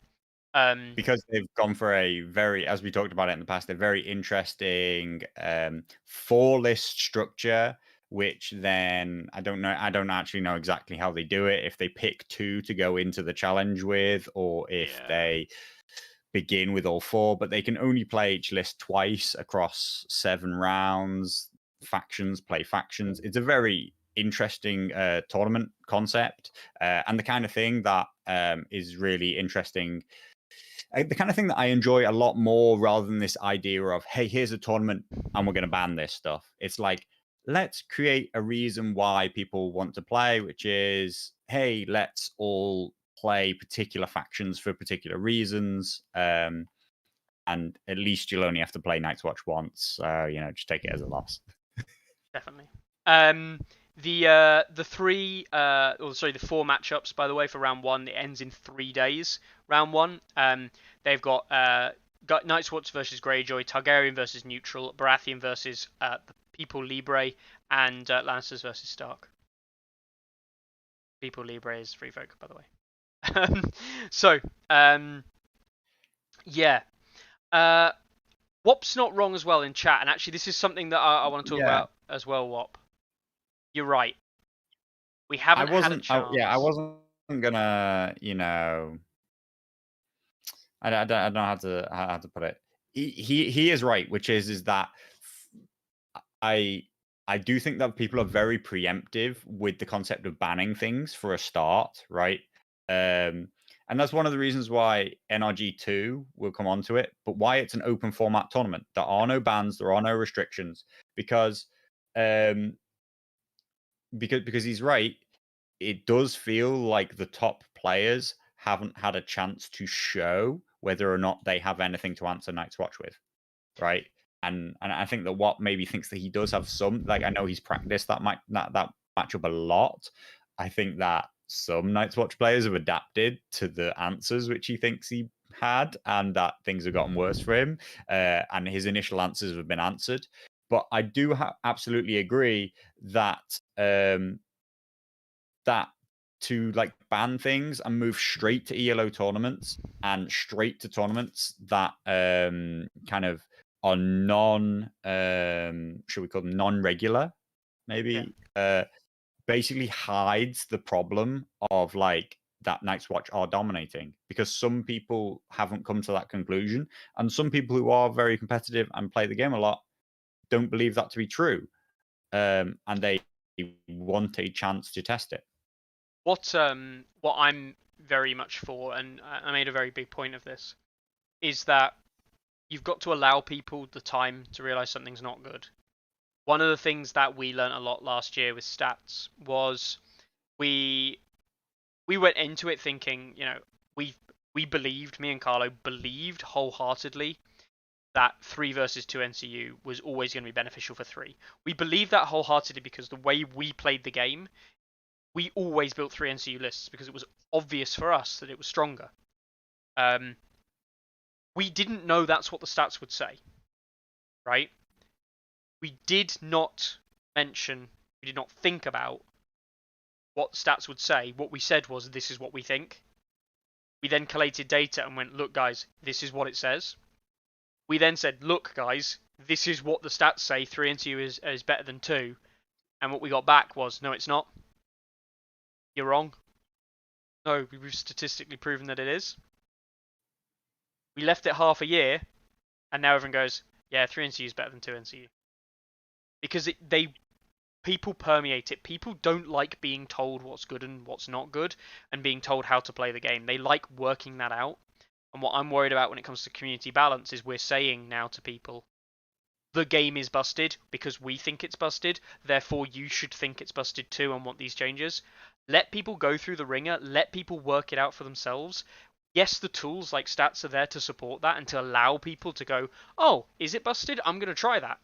Because they've gone for a very, as we talked about it in the past, a very interesting 4-list structure, which then I don't actually know exactly how they do it, if they pick 2 to go into the challenge with, or if they begin with all 4, but they can only play each list twice across 7 rounds. Factions play factions. It's a very interesting tournament concept, and the kind of thing that is really interesting. The kind of thing that I enjoy a lot more, rather than this idea of, hey, here's a tournament and we're going to ban this stuff. It's like, let's create a reason why people want to play, which is, hey, let's all play particular factions for particular reasons. And at least you'll only have to play Night's Watch once. Just take it as a loss. Definitely. The 4 matchups, by the way, for round 1, it ends in 3 days. Round 1, they've got Night's Watch versus Greyjoy, Targaryen versus Neutral, Baratheon versus the People Libre, and Lannisters versus Stark. People Libre is free folk, by the way. Yeah. Wop's not wrong as well in chat, and actually this is something that I want to talk about as well, Wop. you're right. We haven't had a chance. I wasn't gonna, I don't know how to put it. He is right, which is that I do think that people are very preemptive with the concept of banning things for a start, right? And that's one of the reasons why NRG2 will come onto it, but why it's an open format tournament. There are no bans, there are no restrictions, because he's right. It does feel like the top players haven't had a chance to show whether or not they have anything to answer Night's Watch with, right? And I think that what maybe thinks that he does have some, like, I know he's practiced that matchup a lot. I think that some Night's Watch players have adapted to the answers which he thinks he had, and that things have gotten worse for him, and his initial answers have been answered. But I do absolutely agree that that to like ban things and move straight to ELO tournaments and straight to tournaments that kind of are should we call them non-regular, maybe, basically hides the problem of like that Night's Watch are dominating, because some people haven't come to that conclusion, and some people who are very competitive and play the game a lot don't believe that to be true, and they want a chance to test it. What I'm very much for, and I made a very big point of this, is that you've got to allow people the time to realize something's not good. One of the things that we learned a lot last year with stats was we went into it thinking, we believed, me and Carlo believed wholeheartedly that 3 versus 2 NCU was always going to be beneficial for 3. We believed that wholeheartedly because the way we played the game, we always built 3 NCU lists because it was obvious for us that it was stronger. We didn't know that's what the stats would say, right? We did not think about what the stats would say. What we said was, this is what we think. We then collated data and went, look, guys, this is what it says. We then said, look, guys, this is what the stats say. 3 NCU is better than 2. And what we got back was, no, it's not. You're wrong. No, we've statistically proven that it is. We left it half a year, and now everyone goes, yeah, 3 NCU is better than 2 NCU. Because people permeate it. People don't like being told what's good and what's not good, and being told how to play the game. They like working that out. And what I'm worried about when it comes to community balance is we're saying now to people, the game is busted because we think it's busted, therefore you should think it's busted too and want these changes. Let people go through the ringer, let people work it out for themselves. Yes, the tools like stats are there to support that and to allow people to go, oh, is it busted? I'm going to try that.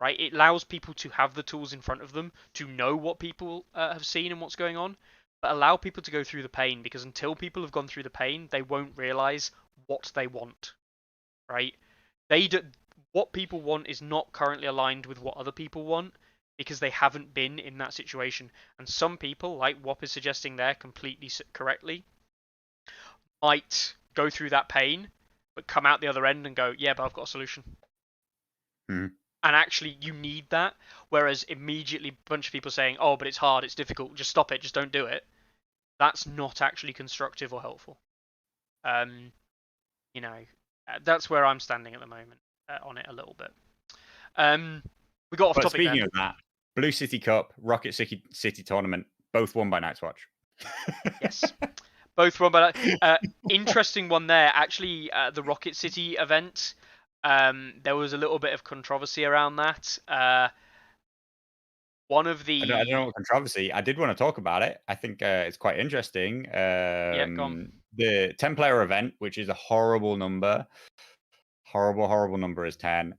Right? It allows people to have the tools in front of them, to know what people have seen and what's going on, but allow people to go through the pain, because until people have gone through the pain, they won't realize what they want. Right? What people want is not currently aligned with what other people want, because they haven't been in that situation. And some people, like Wop is suggesting there completely correctly, might go through that pain, but come out the other end and go, yeah, but I've got a solution. Hmm. And actually, you need that. Whereas immediately a bunch of people saying, oh, but it's hard, it's difficult, just stop it, just don't do it. That's not actually constructive or helpful. That's where I'm standing at the moment on it a little bit. We got off topic. Speaking of that, Blue City Cup, Rocket City Tournament, both won by Night's Watch. Yes, both won by. Interesting one there. Actually, the Rocket City event, there was a little bit of controversy around that. One of the... I don't know what controversy. I did want to talk about it. I think it's quite interesting. Go on. The 10-player event, which is a horrible number. Horrible number is 10.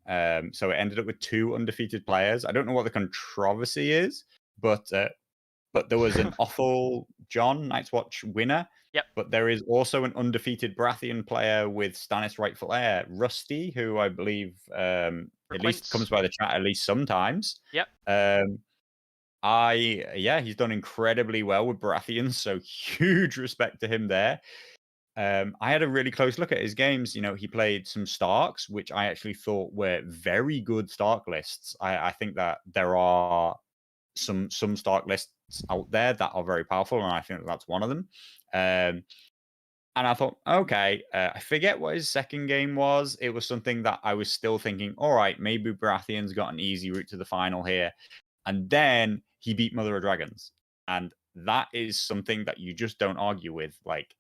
So it ended up with 2 undefeated players. I don't know what the controversy is, but there was an Othel John Night's Watch winner. Yep. But there is also an undefeated Baratheon player with Stannis Rightful Heir, Rusty, who I believe at least comes by the chat at least sometimes. Yep. He's done incredibly well with Baratheon, so huge respect to him there. I had a really close look at his games. He played some Starks, which I actually thought were very good Stark lists. I think that there are some Stark lists out there that are very powerful, and I think that's one of them. And I thought, okay, I forget what his second game was. It was something that I was still thinking, all right, maybe Baratheon's got an easy route to the final here. And then he beat Mother of Dragons. And that is something that you just don't argue with. Like,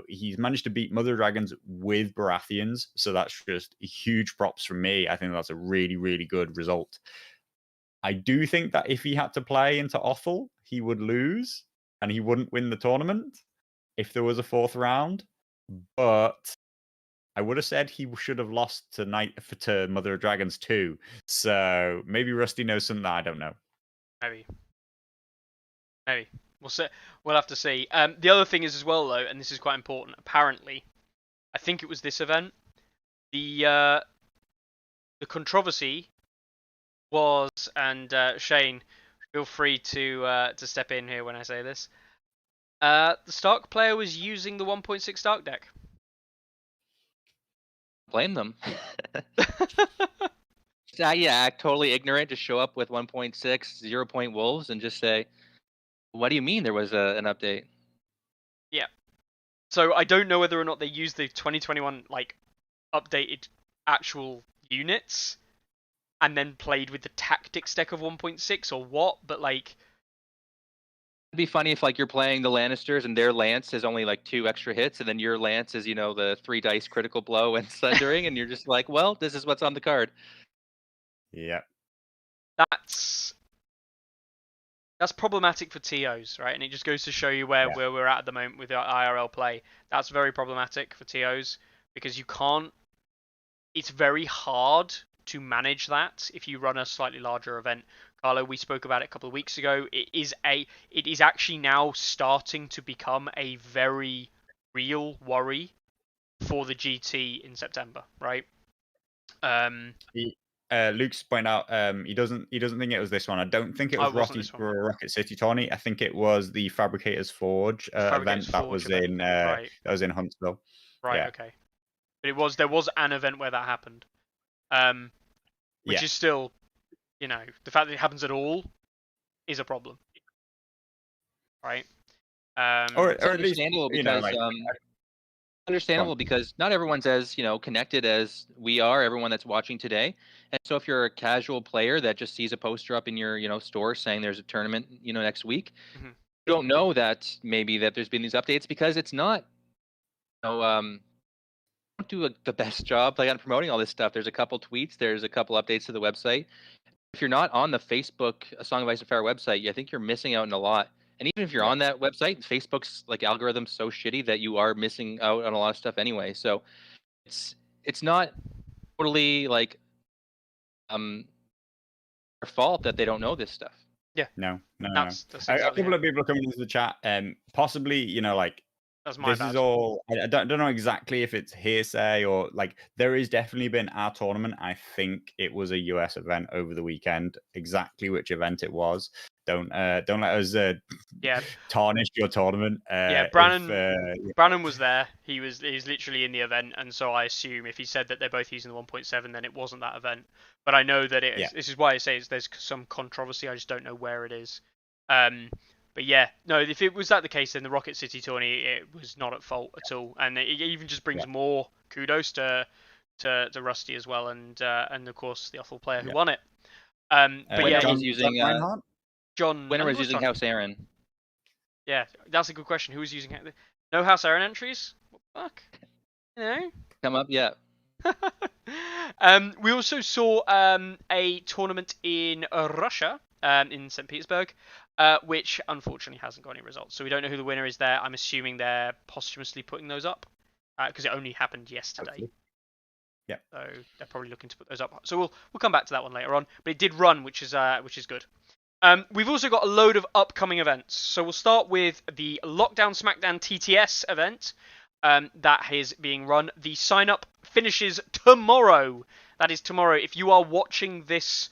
he's managed to beat Mother of Dragons with Baratheons. So that's just huge props from me. I think that's a really, really good result. I do think that if he had to play into Othel, he would lose and he wouldn't win the tournament if there was a fourth round. But I would have said he should have lost to Mother of Dragons too. So maybe Rusty knows something that I don't know. Maybe. We'll see. We'll have to see. The other thing is as well, though, and this is quite important. Apparently, I think it was this event. The controversy was, and Shane, feel free to step in here when I say this. The Stark player was using the 1.6 Stark deck. Blame them. Act totally ignorant. Just show up with 1.6 0 wolves and just say, "What do you mean there was an update?" Yeah. So I don't know whether or not they used the 2021 updated actual units and then played with the tactics deck of 1.6 or what, but it'd be funny if you're playing the Lannisters and their lance has only 2 extra hits, and then your lance is the 3 dice critical blow and sundering, and you're just like, well, this is what's on the card. Yeah. That's problematic for TOs, right? And it just goes to show you where we're at the moment with our IRL play. That's very problematic for TOs because you can't. It's very hard to manage that if you run a slightly larger event. Carlo, we spoke about it a couple of weeks ago. It is actually now starting to become a very real worry for the GT in September, right? Luke's pointed out he doesn't think it was this one. I don't think it was Rocket City Tourney. I think it was the Fabricators Forge event that was in Huntsville. Right. Yeah. Okay. But there was an event where that happened, which is still, the fact that it happens at all is a problem, right? Or at least understandable because not everyone's as connected as we are. Everyone that's watching today, and so if you're a casual player that just sees a poster up in your store saying there's a tournament next week, you don't know that maybe that there's been these updates because it's not don't do the best job on promoting all this stuff. There's a couple tweets, there's a couple updates to the website. If you're not on the Facebook A Song of Ice and Fire website, I think you're missing out on a lot. And even if you're on that website, Facebook's algorithm's so shitty that you are missing out on a lot of stuff anyway. So it's not totally their fault that they don't know this stuff. Yeah. No. That's a couple of people are coming into the chat, possibly that's my this bad. Is all. I don't know exactly if it's hearsay or there has definitely been our tournament. I think it was a US event over the weekend. Exactly which event it was. Don't let us tarnish your tournament. Brannon was there. He's literally in the event, and so I assume if he said that they're both using the 1.7, then it wasn't that event. But I know that it is. This is why I say there's some controversy. I just don't know where it is. But if it was that the case, then the Rocket City tourney, it was not at fault at all, and it even just brings more kudos to Rusty as well, and of course the awful player who won it. But he's using John. Winner was using House Aaron. Yeah, that's a good question. Who was using it? No House Aaron entries? What the fuck? Come up, yeah. We also saw a tournament in Russia, in St. Petersburg, which unfortunately hasn't got any results. So we don't know who the winner is there. I'm assuming they're posthumously putting those up because it only happened yesterday. Hopefully. Yeah. So they're probably looking to put those up. So we'll come back to that one later on. But it did run, which is good. We've also got a load of upcoming events. So we'll start with the Lockdown Smackdown TTS event that is being run. The sign-up finishes tomorrow. That is tomorrow. If you are watching this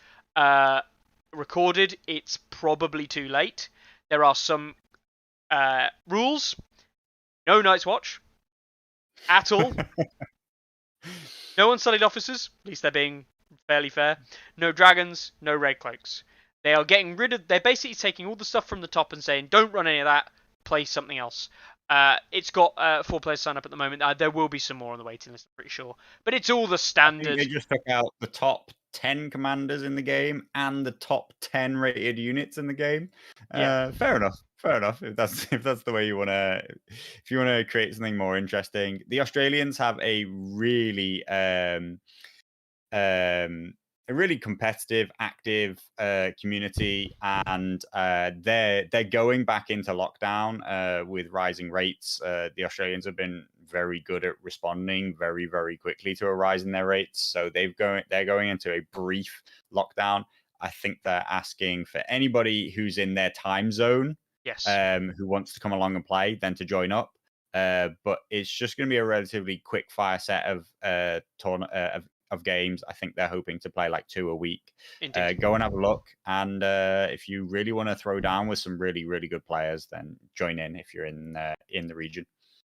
recorded, it's probably too late. There are some rules. No Night's Watch at all. No Unsullied Officers. At least they're being fairly fair. No dragons. No red cloaks. They are getting rid of. They're basically taking all the stuff from the top and saying, "Don't run any of that. Play something else." It's got 4 players signed up at the moment. There will be some more on the waiting list, I'm pretty sure. But it's all the I standard. think they just took out the top 10 commanders in the game and the top 10 rated units in the game. Yeah. Fair enough. Fair enough. If that's the way you wanna, if you wanna create something more interesting. The Australians have a really competitive, active community, and they're going back into lockdown with rising rates. The Australians have been very good at responding very, very quickly to a rise in their rates. So they're going into a brief lockdown. I think they're asking for anybody who's in their time zone, Yes. who wants to come along and play, then to join up. But it's just going to be a relatively quick fire set of games. I think they're hoping to play like 2 a week. Go and have a look. And if you really want to throw down with some really, really good players, then join in if you're in the region.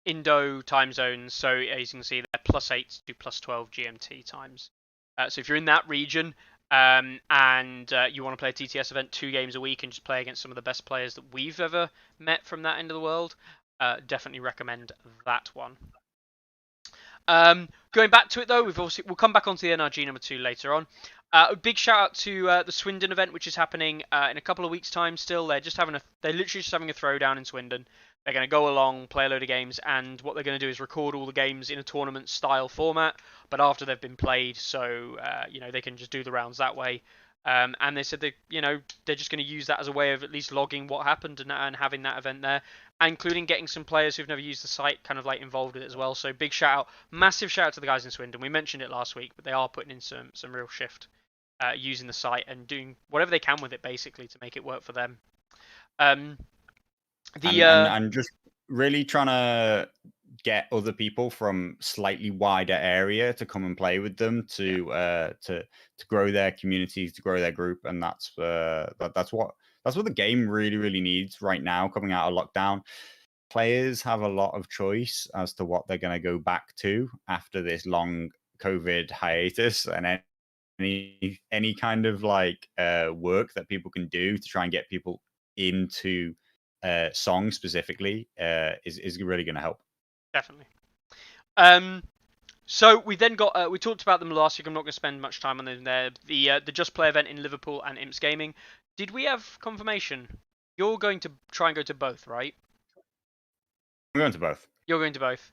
Indo time zones. So as you can see, they're +8 to +12 GMT times. So if you're in that region and you want to play a TTS event 2 games a week and just play against some of the best players that we've ever met from that end of the world, definitely recommend that one. Going back to it though, we'll come back onto the NRG number 2 later on. A big shout out to the Swindon event, which is happening in a couple of weeks' time. Still, they're literally just having a throwdown in Swindon. They're going to go along, play a load of games, and what they're going to do is record all the games in a tournament-style format, but after they've been played, so they can just do the rounds that way. And they said they're just going to use that as a way of at least logging what happened and having that event there, including getting some players who've never used the site kind of like involved with it as well. So big shout out, massive shout out to the guys in Swindon. We mentioned it last week, but they are putting in some real shift using the site and doing whatever they can with it basically to make it work for them. And just really trying to get other people from slightly wider area to come and play with them to grow their communities, to grow their group, and that's what the game really, really needs right now coming out of lockdown. Players have a lot of choice as to what they're going to go back to after this long COVID hiatus, and any kind of like work that people can do to try and get people into song specifically is really going to help. Definitely. So we then got we talked about them last week. I'm not going to spend much time on them there. The Just Play event in Liverpool and Imps Gaming. Did we have confirmation? You're going to try and go to both, right? I'm going to both. You're going to both.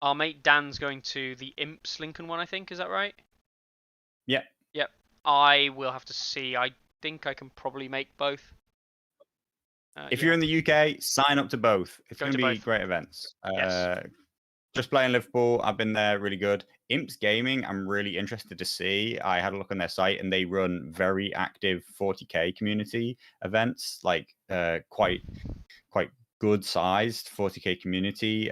Our mate Dan's going to the Imps Lincoln one, I think. Is that right? Yeah. Yep. I will have to see. I think I can probably make both. If you're in the UK, sign up to both. It's going to be great events. Yes. Just playing Liverpool, I've been there, really good. Imps Gaming, I'm really interested to see. I had a look on their site, and they run very active 40k community events, like quite good sized 40k community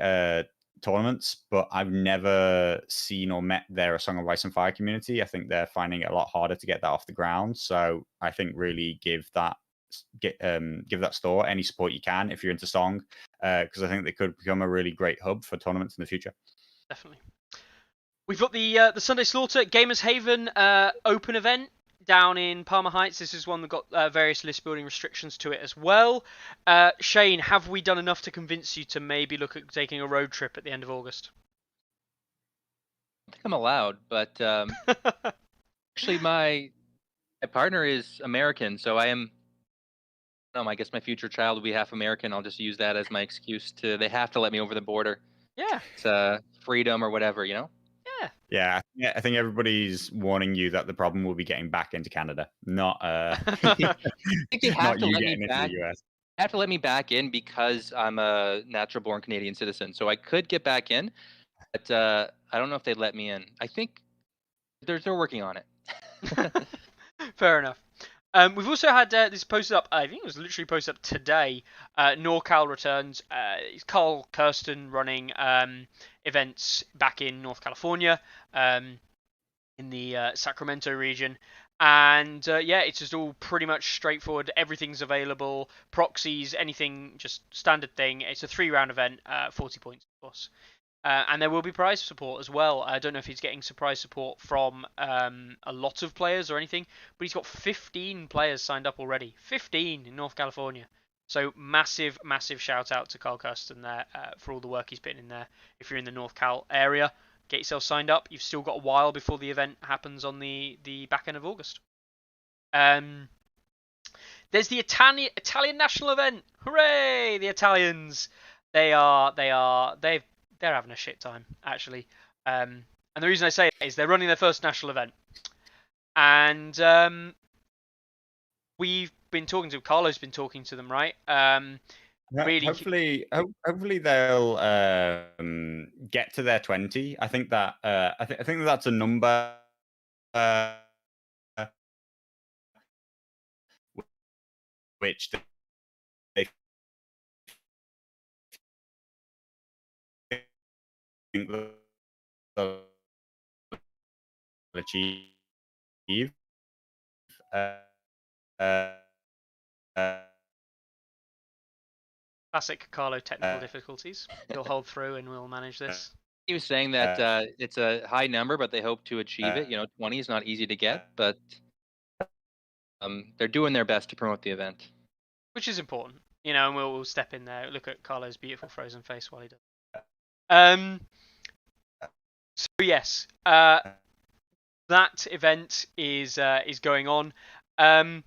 tournaments. But I've never seen or met their Song of Ice and Fire community. I think they're finding it a lot harder to get that off the ground. So I think really give that store any support you can if you're into Song, because I think they could become a really great hub for tournaments in the future. Definitely. We've got the Sunday Slaughter Gamers Haven open event down in Palmer Heights. This is one that got various list building restrictions to it as well. Shane, have we done enough to convince you to maybe look at taking a road trip at the end of August? I think I'm allowed, but actually my partner is American, so I am. I guess my future child will be half American. I'll just use that as my excuse they have to let me over the border. Yeah. It's freedom or whatever, Yeah. Yeah, I think everybody's warning you that the problem will be getting back into Canada, not I think they have to let me back. The US. They have to let me back in because I'm a natural born Canadian citizen. So I could get back in, but I don't know if they'd let me in. I think they're working on it. Fair enough. We've also had this posted up, I think it was literally posted up today, NorCal returns. It's Carl Kirsten running events back in North California, in the Sacramento region. And it's just all pretty much straightforward. Everything's available. Proxies, anything, just standard thing. It's a 3-round event, 40 points, of course. And there will be prize support as well. I don't know if he's getting surprise support from a lot of players or anything, but he's got 15 players signed up already. 15 in North California. So massive, massive shout out to Carl Kirsten there for all the work he's putting in there. If you're in the North Cal area, get yourself signed up. You've still got a while before the event happens on the back end of August. There's the Italian national event. Hooray! The Italians. They're having a shit time actually. And the reason I say it is they're running their first national event, and we've been talking to Carlo's been talking to them, right? Really, hopefully they'll get to their 20. I think that I think that's a number which they think they'll achieve. Classic Carlo technical difficulties. He'll hold through and we'll manage this. He was saying that it's a high number, but they hope to achieve it. 20 is not easy to get, but they're doing their best to promote the event. Which is important, and we'll step in there. Look at Carlo's beautiful frozen face while he does. So yes, that event is going on. They've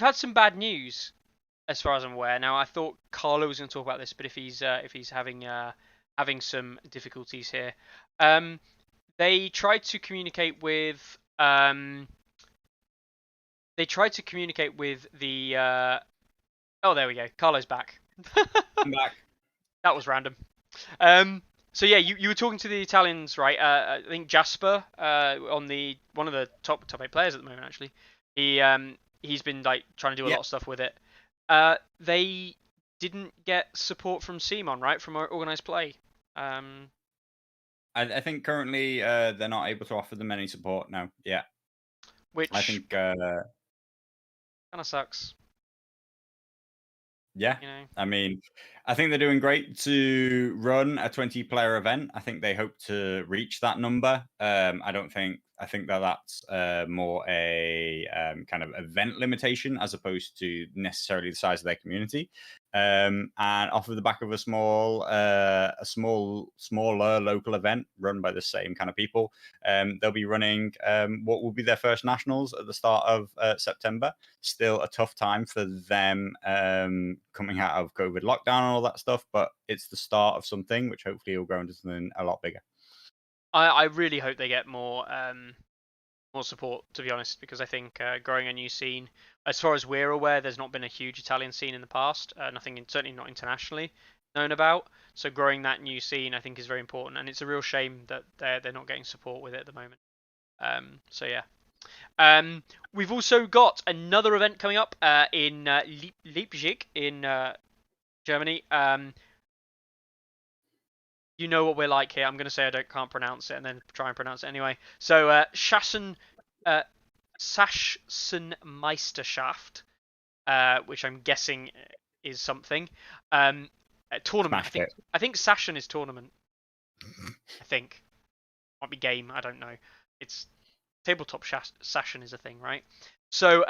had some bad news, as far as I'm aware. Now I thought Carlo was going to talk about this, but if he's having some difficulties here, they tried to communicate with the. Oh, there we go. Carlo's back. I'm back. That was random. So yeah, you were talking to the Italians, right? I think Jasper, one of the top 8 players at the moment, actually. He's been like trying to do a lot of stuff with it. They didn't get support from Simon, right? From Organized Play. I think currently they're not able to offer them any support now. Yeah. Which I think kind of sucks. Yeah, I mean, I think they're doing great to run a 20-player event. I think they hope to reach that number. I think that's more a kind of event limitation as opposed to necessarily the size of their community. And off of the back of a smaller local event run by the same kind of people, they'll be running what will be their first nationals at the start of September. Still a tough time for them coming out of COVID lockdown and all that stuff, but it's the start of something which hopefully will grow into something a lot bigger. I really hope they get more support, to be honest, because I think growing a new scene, as far as we're aware, there's not been a huge Italian scene in the past. Certainly not internationally known about. So growing that new scene, I think, is very important, and it's a real shame that they're not getting support with it at the moment. So yeah. We've also got another event coming up in Leipzig in Germany. You know what we're like here. I'm going to say I can't pronounce it and then try and pronounce it anyway. So Sachsenmeisterschaft, which I'm guessing is something. Tournament. I think Sachsen is tournament. I think. Might be game. I don't know. It's tabletop Sachsen is a thing, right? So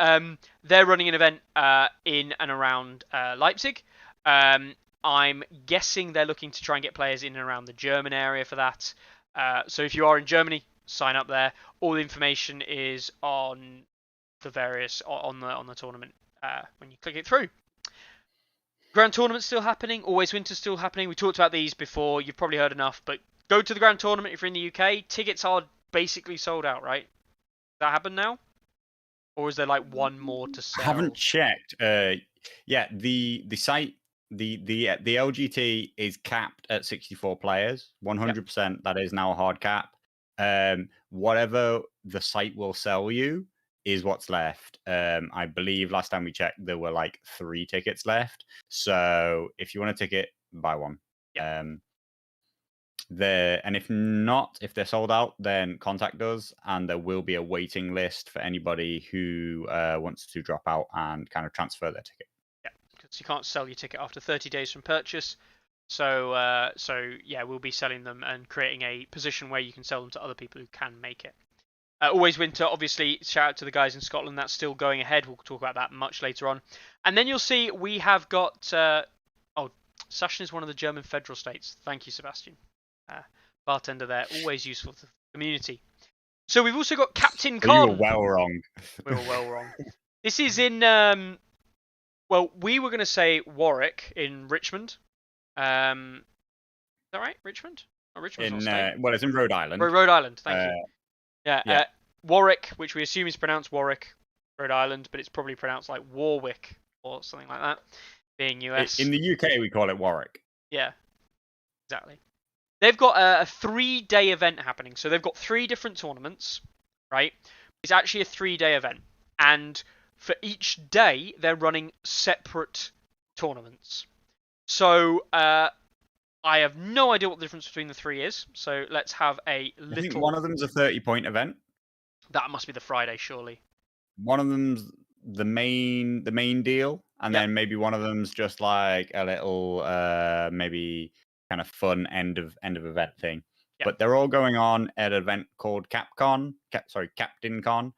they're running an event in and around Leipzig. I'm guessing they're looking to try and get players in and around the German area for that. So if you are in Germany, sign up there. All the information is on the tournament when you click it through. Grand Tournament's still happening. Always Winter's still happening. We talked about these before. You've probably heard enough, but go to the Grand Tournament if you're in the UK. Tickets are basically sold out, right? Does that happen now? Or is there like one more to sell? I haven't checked. Yeah, the site, the LGT is capped at 64 players. 100%. Yep. That is now a hard cap. Whatever the site will sell you is what's left. I believe last time we checked, there were like 3 tickets left. So if you want a ticket, buy one. Yep. And if they're sold out, then contact us, and there will be a waiting list for anybody who wants to drop out and kind of transfer their ticket. Yeah, because you can't sell your ticket after 30 days from purchase. So yeah, we'll be selling them and creating a position where you can sell them to other people who can make it. Always Winter, obviously, shout out to the guys in Scotland. That's still going ahead. We'll talk about that much later on. And then you'll see we have got... Sachsen is one of the German federal states. Thank you, Sebastian. Bartender there, always useful to the community. So we've also got Captain Con. You were well wrong. We were well wrong. This is in... well, we were going to say Warwick in Richmond. Is that right? Richmond? Oh, Richmond's not a state. Well, it's in Rhode Island. Rhode Island, thank you. Yeah. Warwick, which we assume is pronounced Warwick, Rhode Island, but it's probably pronounced like Warwick or something like that, being US. In the UK, we call it Warwick. Yeah, exactly. They've got a 3-day event happening. So they've got 3 different tournaments, right? It's actually a 3-day event. And for each day, they're running separate tournaments. So I have no idea what the difference between the 3 is. So let's have a little... I think one of them's a 30-point event. That must be the Friday, surely. One of them's the main deal, and then maybe one of them's just like a little maybe kind of fun end of event thing. Yep. But they're all going on at an event called Captain Con,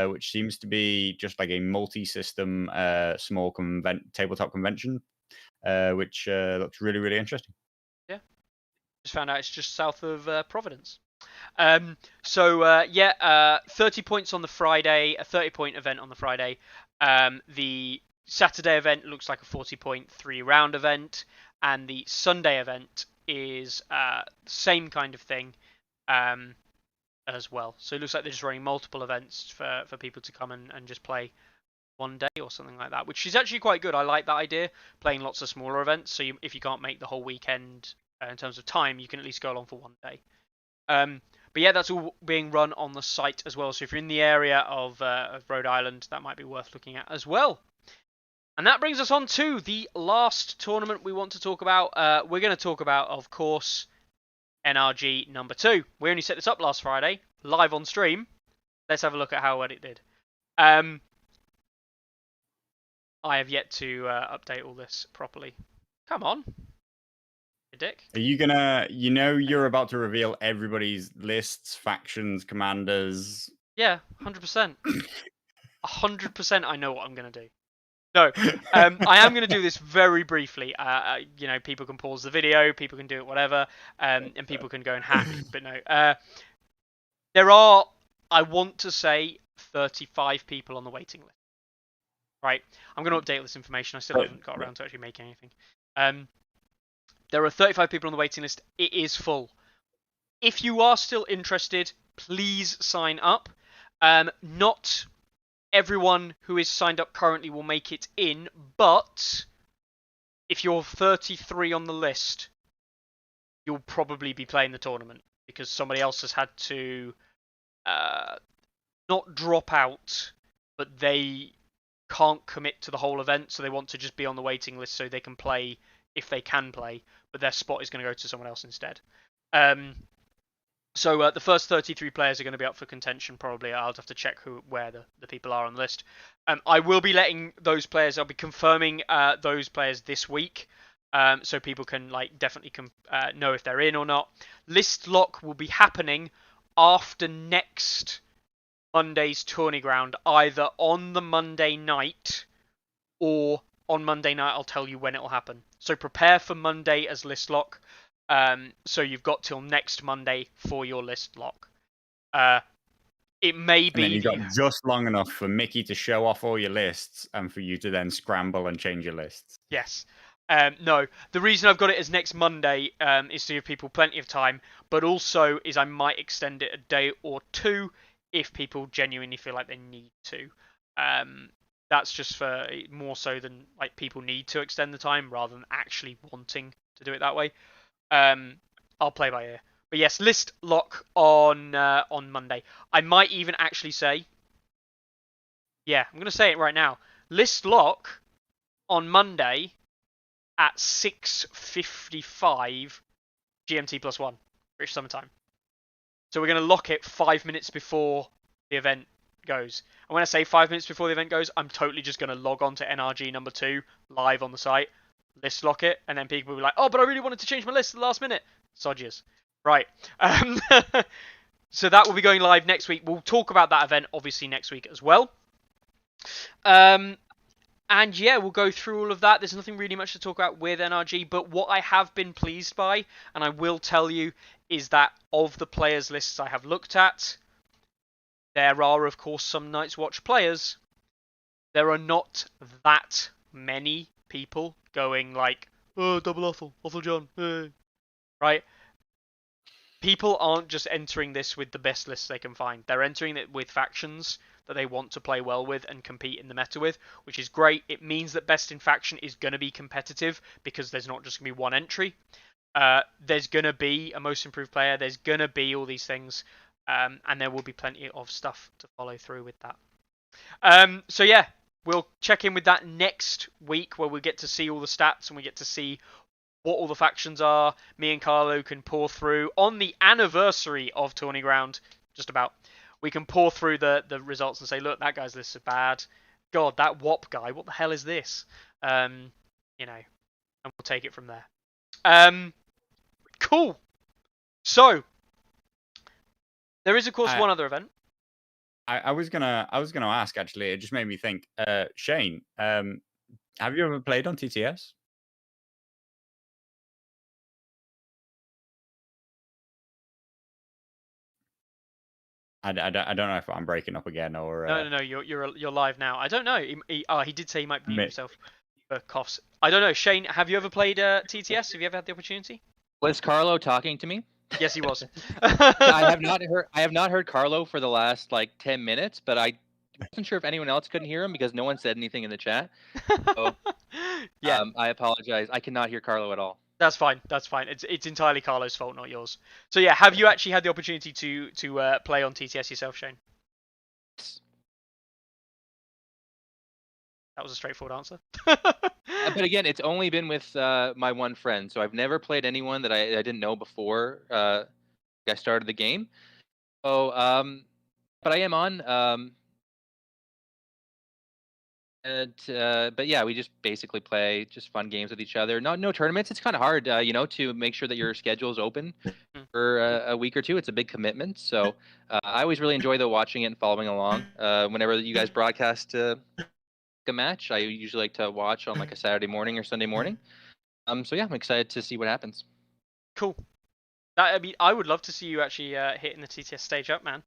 which seems to be just like a multi-system small tabletop convention, which looks really, really interesting. Yeah, just found out it's just south of Providence. 30 points on the Friday, a 30-point event on the Friday. The Saturday event looks like a 40-point 3-round event, and the Sunday event is same kind of thing as well. So it looks like they're just running multiple events for people to come and just play one day or something like that, which is actually quite good. I like that idea, playing lots of smaller events. So if you can't make the whole weekend in terms of time, you can at least go along for one day. But yeah, that's all being run on the site as well. So if you're in the area of Rhode Island, that might be worth looking at as well. And that brings us on to the last tournament we want to talk about. We're going to talk about, of course, NRG number 2. We only set this up last Friday, live on stream. Let's have a look at how well it did. I have yet to update all this properly. Come on. Dick. Are you gonna, you're about to reveal everybody's lists, factions, commanders? Yeah, 100%. 100% I know what I'm going to do. No, I am going to do this very briefly. People can pause the video, people can do it whatever, and people can go and hack. But no, there are, I want to say, 35 people on the waiting list. Right, I'm going to update this information. I still haven't got around to actually making anything. There are 35 people on the waiting list. It is full. If you are still interested, please sign up. Not everyone who is signed up currently will make it in, but if you're 33 on the list, you'll probably be playing the tournament because somebody else has had to not drop out, but they can't commit to the whole event, so they want to just be on the waiting list so they can play if they can play, but their spot is going to go to someone else instead. So the first 33 players are going to be up for contention probably. I'll have to check where the people are on the list. I will be letting those players, I'll be confirming those players this week, so people can definitely know if they're in or not. List lock will be happening after next Monday's Tourney Ground, either on the Monday night or on Monday night. I'll tell you when it will happen. So prepare for Monday as list lock. So you've got till next Monday for your list lock. It may be... And then you've got just long enough for Mickey to show off all your lists and for you to then scramble and change your lists. Yes. No, the reason I've got it as next Monday is to give people plenty of time, but also is I might extend it a day or two if people genuinely feel like they need to. That's just for more so than people need to extend the time rather than actually wanting to do it that way. I'll play by ear. But yes, list lock on Monday. I might even actually say, I'm going to say it right now. List lock on Monday at 6:55 GMT +1, British Summer Time. So we're going to lock it 5 minutes before the event goes. And when I say 5 minutes before the event goes, I'm totally just going to log on to NRG number 2 live on the site, list lock it, and then people will be like, oh, but I really wanted to change my list at the last minute. Sodgers. Right. So that will be going live next week. We'll talk about that event obviously next week as well. And yeah, we'll go through all of that. There's nothing really much to talk about with NRG, but what I have been pleased by, and I will tell you, is that of the players lists I have looked at, there are of course some Night's Watch players. There are not that many people going like, oh, double Othel John, right? People aren't just entering this with the best lists they can find. They're entering it with factions that they want to play well with and compete in the meta with, which is great. It means that best in faction is going to be competitive because there's not just going to be one entry. There's going to be a most improved player. There's going to be all these things. And there will be plenty of stuff to follow through with that. So yeah, we'll check in with that next week where we get to see all the stats and we get to see what all the factions are. Me and Carlo can pour through on the anniversary of Tourney Ground, just about. We can pour through the results and say, look, that guy's list is bad. God, that WOP guy, what the hell is this? And we'll take it from there. Cool. So, there is of course one other event. I was gonna ask actually. It just made me think. Shane, have you ever played on TTS? I don't know if I'm breaking up again or. No. You're live now. I don't know. He did say he might mute himself for coughs. I don't know. Shane, have you ever played TTS? Have you ever had the opportunity? Was Carlo talking to me? Yes, he was. I have not heard Carlo for the last like 10 minutes, but I wasn't sure if anyone else couldn't hear him because no one said anything in the chat. So, yeah. I apologize. I cannot hear Carlo at all. That's fine. It's entirely Carlo's fault, not yours. So yeah, have you actually had the opportunity to play on TTS yourself, Shane? That was a straightforward answer. But again, it's only been with my one friend, so I've never played anyone that I didn't know before I started the game. So, but I am on. But yeah, we just basically play just fun games with each other. No tournaments. It's kind of hard, to make sure that your schedule is open for a week or two. It's a big commitment. So I always really enjoy watching it and following along. Whenever you guys broadcast a match, I usually like to watch on like a Saturday morning or Sunday morning. So yeah, I'm excited to see what happens. Cool. I would love to see you actually hitting the TTS stage up, man.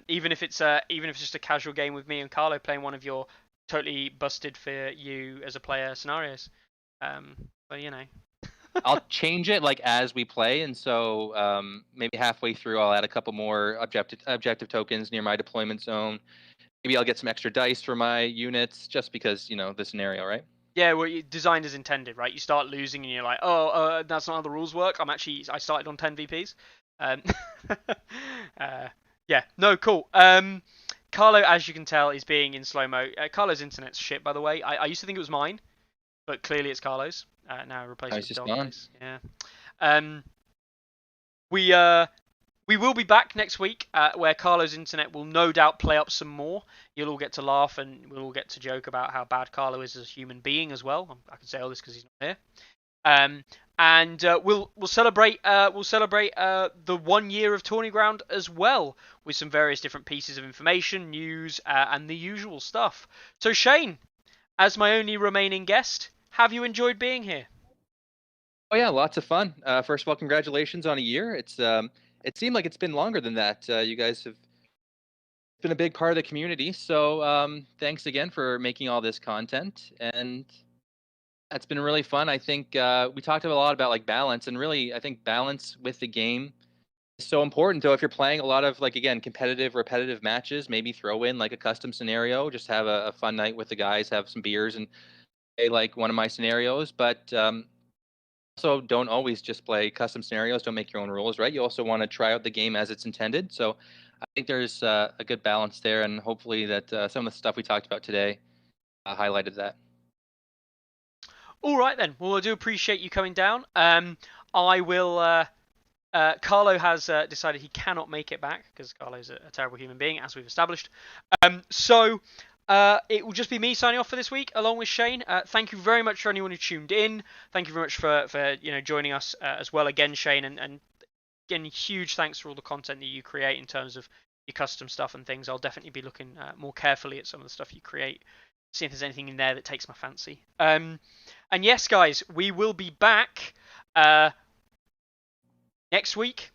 Even if it's just a casual game with me and Carlo playing one of your totally busted for you as a player scenarios. But I'll change it like as we play, and so maybe halfway through I'll add a couple more objective tokens near my deployment zone. Maybe I'll get some extra dice for my units just because the scenario, right? Yeah, well, designed as intended, right? You start losing and you're like, oh, that's not how the rules work. I started on 10 VPs. Yeah, no, cool. Carlo, as you can tell, is being in slow-mo. Carlo's internet's shit, by the way. I used to think it was mine, but clearly it's Carlo's. Now replaced with dog face. Yeah. We will be back next week, where Carlo's internet will no doubt play up some more. You'll all get to laugh and we'll all get to joke about how bad Carlo is as a human being as well. I can say all this because he's not here. And we'll celebrate the 1 year of Tourney Ground as well, with some various different pieces of information, news, and the usual stuff. So Shane, as my only remaining guest, have you enjoyed being here? Oh yeah, lots of fun. First of all, congratulations on a year. It seemed like it's been longer than that. You guys have been a big part of the community, so thanks again for making all this content, and it's been really fun. I think we talked a lot about like balance, and really, I think balance with the game is so important. So if you're playing a lot of like competitive, repetitive matches, maybe throw in like a custom scenario. Just have a fun night with the guys, have some beers, and play like one of my scenarios. But also, don't always just play custom scenarios. Don't make your own rules, right? You also want to try out the game as it's intended. So I think there's a good balance there, and hopefully that some of the stuff we talked about today highlighted that. All right then. Well, I do appreciate you coming down. I will. Carlo has decided he cannot make it back because Carlo's a terrible human being, as we've established. So it will just be me signing off for this week, along with Shane. Thank you very much for anyone who tuned in. Thank you very much for joining us as well again, Shane, and again, huge thanks for all the content that you create in terms of your custom stuff and things. I'll definitely be looking more carefully at some of the stuff you create, see if there's anything in there that takes my fancy. And yes, guys, we will be back next week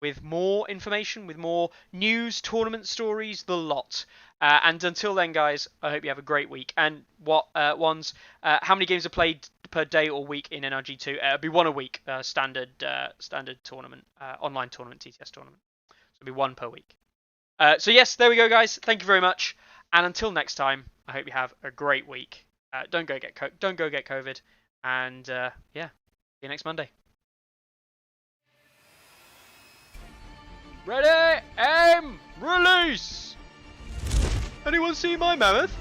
with more information, with more news, tournament stories, the lot. And until then, guys, I hope you have a great week. And how many games are played per day or week in NRG2? It'll be one a week, standard tournament, online tournament, TTS tournament. So it'll be one per week. So yes, there we go, guys. Thank you very much. And until next time, I hope you have a great week. Don't go get COVID. And yeah, see you next Monday. Ready, aim, release! Anyone see my mammoth?